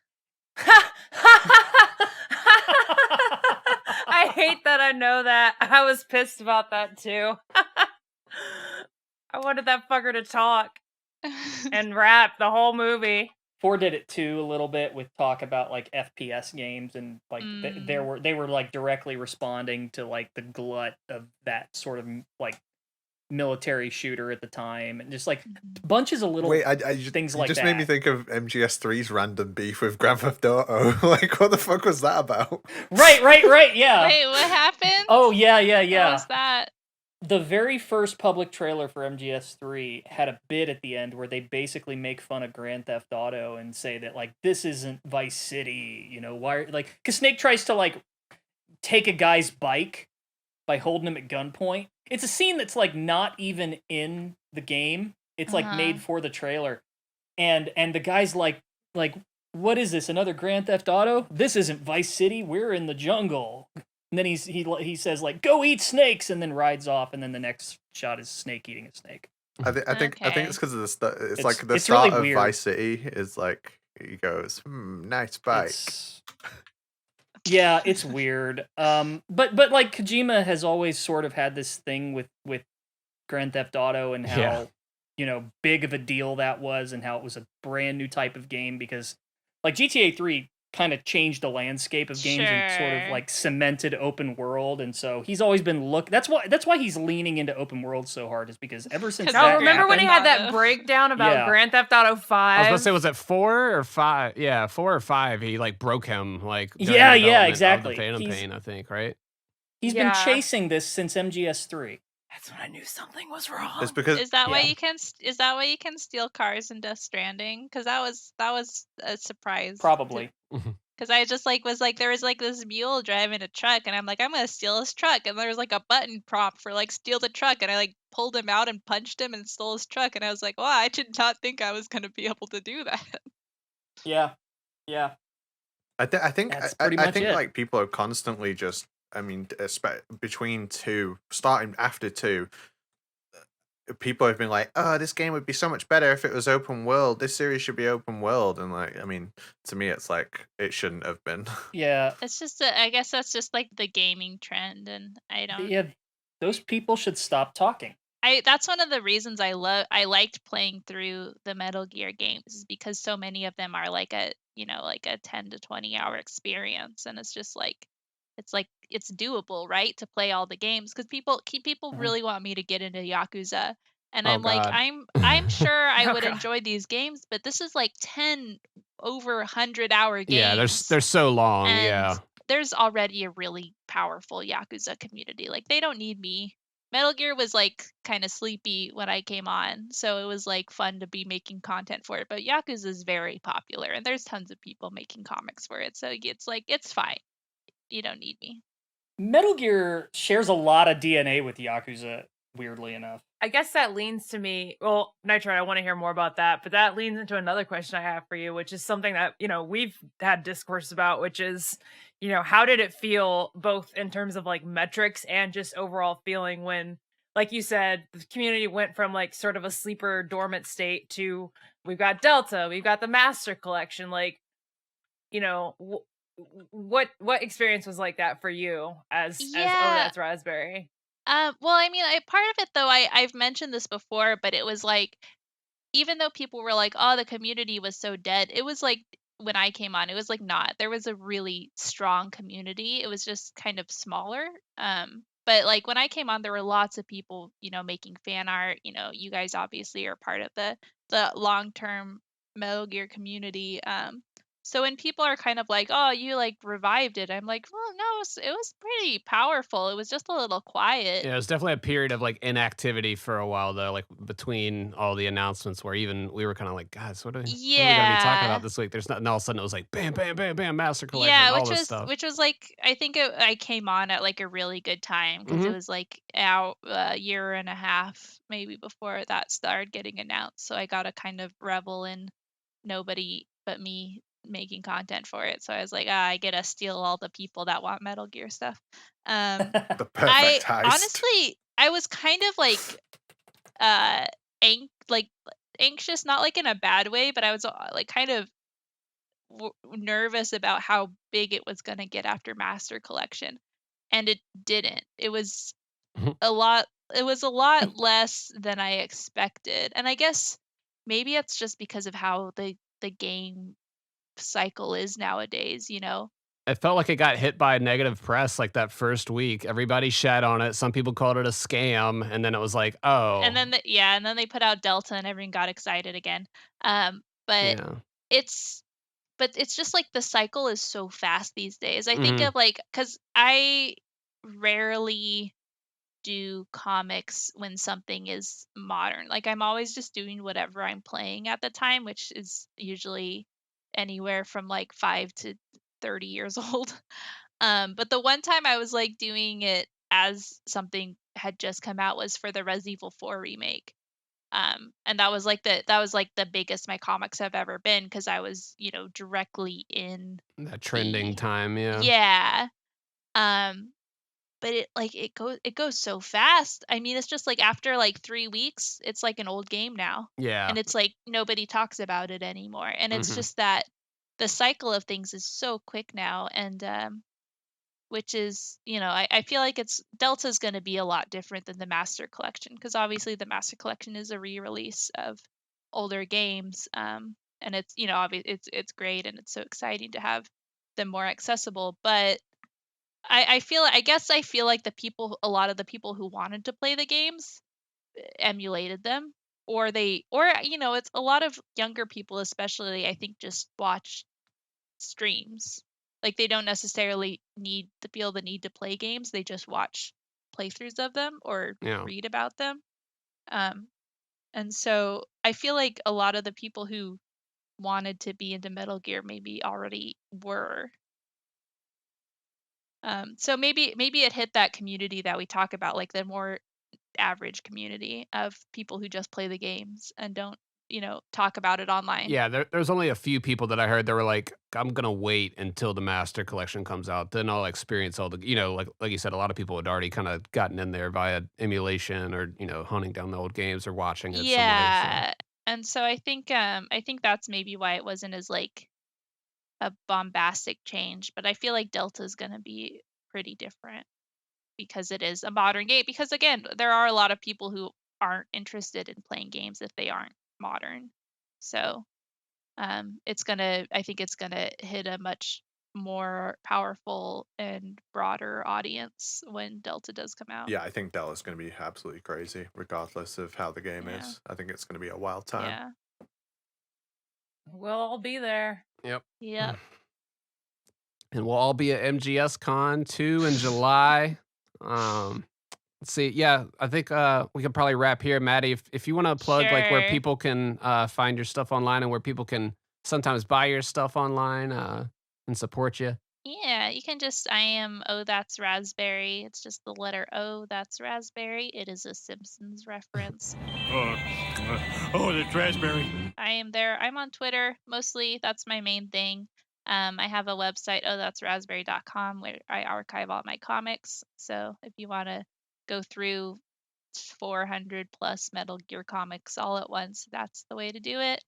Speaker 5: I hate that I know that. I was pissed about that too. I wanted that fucker to talk and rap the whole movie.
Speaker 3: 4 did it too a little bit with talk about like FPS games and like they were like directly responding to like the glut of that sort of like military shooter at the time, and just like bunches of little
Speaker 1: Wait,
Speaker 3: things
Speaker 1: you
Speaker 3: like
Speaker 1: just
Speaker 3: that.
Speaker 1: made me think of MGS3's random beef with Grand Theft Auto. Like, what the fuck was that about?
Speaker 3: Right, yeah.
Speaker 2: Wait, what happened?
Speaker 3: Oh yeah.
Speaker 2: What was that?
Speaker 3: The very first public trailer for MGS3 had a bit at the end where they basically make fun of Grand Theft Auto and say that like this isn't Vice City, why, like, because Snake tries to like take a guy's bike by holding him at gunpoint. It's a scene that's like not even in the game. It's like made for the trailer, and the guy's like, what is this? Another Grand Theft Auto? This isn't Vice City. We're in the jungle. And then he says like, go eat snakes, and then rides off, and then the next shot is Snake eating a snake.
Speaker 1: I think
Speaker 2: Okay.
Speaker 1: it's because of the start. It's like the
Speaker 3: it's
Speaker 1: start
Speaker 3: really
Speaker 1: of
Speaker 3: weird.
Speaker 1: Vice City is like he goes, nice bike.
Speaker 3: Yeah, it's weird. But like Kojima has always sort of had this thing with Grand Theft Auto and how big of a deal that was, and how it was a brand new type of game, because like GTA 3 kind of changed the landscape of games and sort of
Speaker 2: Sure.
Speaker 3: like cemented open world, and so he's always been that's why he's leaning into open world so hard, is because ever since
Speaker 2: 'Cause
Speaker 3: that
Speaker 5: No, remember when he
Speaker 3: happened,
Speaker 5: had that breakdown about
Speaker 3: Yeah.
Speaker 5: Grand Theft Auto 5?
Speaker 4: I was about to say, was it 4 or 5? Yeah, 4 or 5. He like broke him like during
Speaker 3: Yeah,
Speaker 4: the
Speaker 3: yeah,
Speaker 4: development
Speaker 3: exactly.
Speaker 4: Of the Phantom
Speaker 3: He's-
Speaker 4: Pain, I think, right?
Speaker 3: he's
Speaker 5: Yeah.
Speaker 3: been chasing this since MGS3.
Speaker 5: That's when I knew something was wrong.
Speaker 1: It's because
Speaker 2: Is that why
Speaker 3: Yeah.
Speaker 2: you can? Is that why you can steal cars in Death Stranding? Because that was a surprise.
Speaker 3: Probably.
Speaker 2: Because I just was like there was like this mule driving a truck, and I'm like, I'm gonna steal his truck, and there was like a button prompt for like steal the truck, and I like pulled him out and punched him and stole his truck, and I was like, wow, I did not think I was gonna be able to do that.
Speaker 3: Yeah. Yeah.
Speaker 1: I think
Speaker 3: That's
Speaker 1: I
Speaker 3: pretty much
Speaker 1: think
Speaker 3: it.
Speaker 1: like people are constantly just, I mean, between 2, starting after 2, people have been like, oh, this game would be so much better if it was open world. This series should be open world. And like, I mean, to me, it's like it shouldn't have been.
Speaker 3: Yeah.
Speaker 2: It's just I guess that's just like the gaming trend, and I don't.
Speaker 3: Yeah. Those people should stop talking.
Speaker 2: That's one of the reasons I liked playing through the Metal Gear games, is because so many of them are like a 10 to 20 hour experience, and it's just like it's doable, right, to play all the games, because people
Speaker 3: Mhm.
Speaker 2: really want me to get into Yakuza, and
Speaker 4: Oh,
Speaker 2: I'm like,
Speaker 4: God.
Speaker 2: I'm sure I
Speaker 5: Oh,
Speaker 2: would
Speaker 5: God.
Speaker 2: enjoy these games, but this is like 10 over 100-hour games.
Speaker 4: Yeah, they're so long.
Speaker 2: and
Speaker 4: Yeah.
Speaker 2: there's already a really powerful Yakuza community. Like, they don't need me. Metal Gear was like kind of sleepy when I came on, so it was like fun to be making content for it. But Yakuza is very popular, and there's tons of people making comics for it, so it's like, it's fine. You don't need me.
Speaker 3: Metal Gear shares a lot of DNA with Yakuza, weirdly enough.
Speaker 5: I guess that leans to me. Well, Nitroid, I want to hear more about that, but that leans into another question I have for you, which is something that, we've had discourse about, which is, how did it feel both in terms of like metrics and just overall feeling when, like you said, the community went from like sort of a sleeper dormant state to we've got Delta, we've got the Master Collection, like, what experience was like that for you as
Speaker 2: Yeah.
Speaker 5: that's Raspberry?
Speaker 2: Well, I mean, part of it though, I've mentioned this before, but it was like, even though people were like, oh, the community was so dead, it was like, when I came on, it was like not. There was a really strong community. It was just kind of smaller. But like when I came on, there were lots of people, making fan art. You guys obviously are part of the long-term Metal Gear community. So when people are kind of like, oh, you like revived it, I'm like, well, no, it was pretty powerful. It was just a little quiet.
Speaker 4: Yeah, it was definitely a period of like inactivity for a while though, like between all the announcements, where even we were kind of like, guys, what are we gonna be talking about this week? There's nothing. All of a sudden, it was like, bam, bam, bam, bam, Master Collection,
Speaker 2: Yeah,
Speaker 4: all this stuff.
Speaker 2: which was like, I think I came on at like a really good time, because it was like out a year and a half maybe before that started getting announced. So I got to kind of revel in nobody but me making content for it. So I was like, I get to steal all the people that want Metal Gear stuff.
Speaker 1: The
Speaker 2: I
Speaker 1: perfect heist.
Speaker 2: honestly, I was kind of like anxious, not like in a bad way, but I was like kind of nervous about how big it was going to get after Master Collection, and it didn't. It was a lot less than I expected, and I guess maybe it's just because of how the game cycle is nowadays.
Speaker 4: It felt like it got hit by negative press like that first week. Everybody shat on it. Some people called it a scam, and then it was like, oh.
Speaker 2: And then and then they put out Delta, and everyone got excited again. But
Speaker 4: yeah.
Speaker 2: it's just like the cycle is so fast these days. I think of like, because I rarely do comics when something is modern. Like, I'm always just doing whatever I'm playing at the time, which is usually anywhere from like 5 to 30 years old. But the one time I was like doing it as something had just come out was for the Resident Evil 4 remake. And that was like the biggest my comics have ever been, because I was, directly in
Speaker 4: That trending time, yeah.
Speaker 2: Yeah. But it goes so fast. I mean, it's just like after like 3 weeks, it's like an old game now.
Speaker 4: Yeah.
Speaker 2: And it's like nobody talks about it anymore. And it's just that the cycle of things is so quick now. And which is, I feel like Delta's going to be a lot different than the Master Collection, because obviously the Master Collection is a re-release of older games, and it's, it's great and it's so exciting to have them more accessible. But I feel like a lot of the people who wanted to play the games emulated them, or it's a lot of younger people, especially, I think, just watch streams. Like, they don't necessarily feel the need to play games. They just watch playthroughs of them or read about them. And so I feel like a lot of the people who wanted to be into Metal Gear maybe already were. So maybe it hit that community that we talk about, like the more average community of people who just play the games and don't, talk about it online.
Speaker 4: Yeah, there's only a few people that I heard that were like, I'm gonna wait until the Master Collection comes out, then I'll experience all the, like you said, a lot of people had already kind of gotten in there via emulation or hunting down the old games or watching it.
Speaker 2: Yeah, and so I think that's maybe why it wasn't as like a bombastic change, but I feel like Delta is gonna be pretty different because it is a modern game. Because again, there are a lot of people who aren't interested in playing games if they aren't modern. So I think it's gonna hit a much more powerful and broader audience when Delta does come out.
Speaker 1: Yeah, I think Delta's going to be absolutely crazy, regardless of how the game is. I think it's going to be a wild time.
Speaker 2: Yeah.
Speaker 5: We'll all be there.
Speaker 4: Yep.
Speaker 2: Yep.
Speaker 4: And we'll all be at MGSCon 2 in July. Let's see. Yeah, I think we can probably wrap here, Maddie. If you want to plug like where
Speaker 2: Sure.
Speaker 4: people can find your stuff online and where people can sometimes buy your stuff online and support you.
Speaker 2: Yeah, you can I am Oh That's Raspberry. It's just the letter O, that's Raspberry. It is a Simpsons reference.
Speaker 6: Oh, that's raspberry.
Speaker 2: I am there. I'm on Twitter mostly. That's my main thing. I have a website, othatsraspberry.com, where I archive all my comics. So if you want to go through 400 plus Metal Gear comics all at once, that's the way to do it.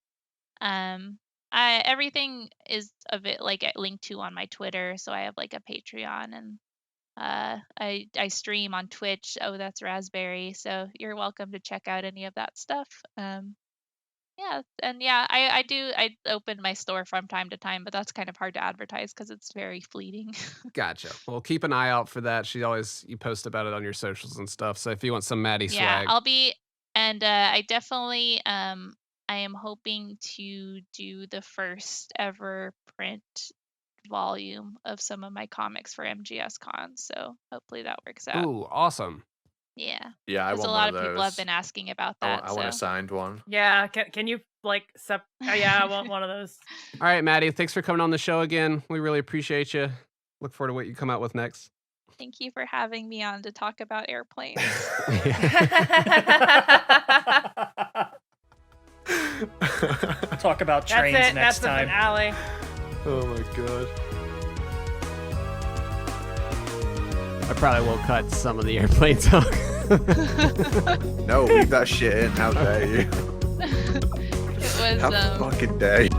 Speaker 2: Everything is of it like linked to on my Twitter. So I have like a Patreon, and I stream on Twitch. Oh, that's Raspberry. So you're welcome to check out any of that stuff. Yeah, and yeah, I open my store from time to time, but that's kind of hard to advertise because it's very fleeting.
Speaker 4: Gotcha. Well, keep an eye out for that. You post about it on your socials and stuff. So if you want some Maddie
Speaker 2: Yeah,
Speaker 4: swag,
Speaker 2: I'll be, and I definitely I am hoping to do the first ever print volume of some of my comics for MGSCon. So hopefully that works out.
Speaker 4: ooh, awesome.
Speaker 2: Yeah,
Speaker 1: Yeah, I
Speaker 2: because
Speaker 1: want
Speaker 2: a lot
Speaker 1: one
Speaker 2: of
Speaker 1: of
Speaker 2: people have
Speaker 1: those.
Speaker 2: been asking about
Speaker 1: I
Speaker 2: that.
Speaker 1: want a
Speaker 2: So
Speaker 1: signed one.
Speaker 5: Yeah, can you like yeah, I want one of those.
Speaker 4: All right, Maddie, thanks for coming on the show again. We really appreciate you. Look forward to what you come out with next.
Speaker 2: thank you for having me on to talk about airplanes.
Speaker 3: Talk about trains
Speaker 5: That's it.
Speaker 3: next
Speaker 5: That's the
Speaker 3: time.
Speaker 5: finale.
Speaker 4: Oh my god. I probably will cut some of the airplane talk.
Speaker 1: No, leave that shit in. How dare you?
Speaker 2: It was
Speaker 1: Have a fucking day.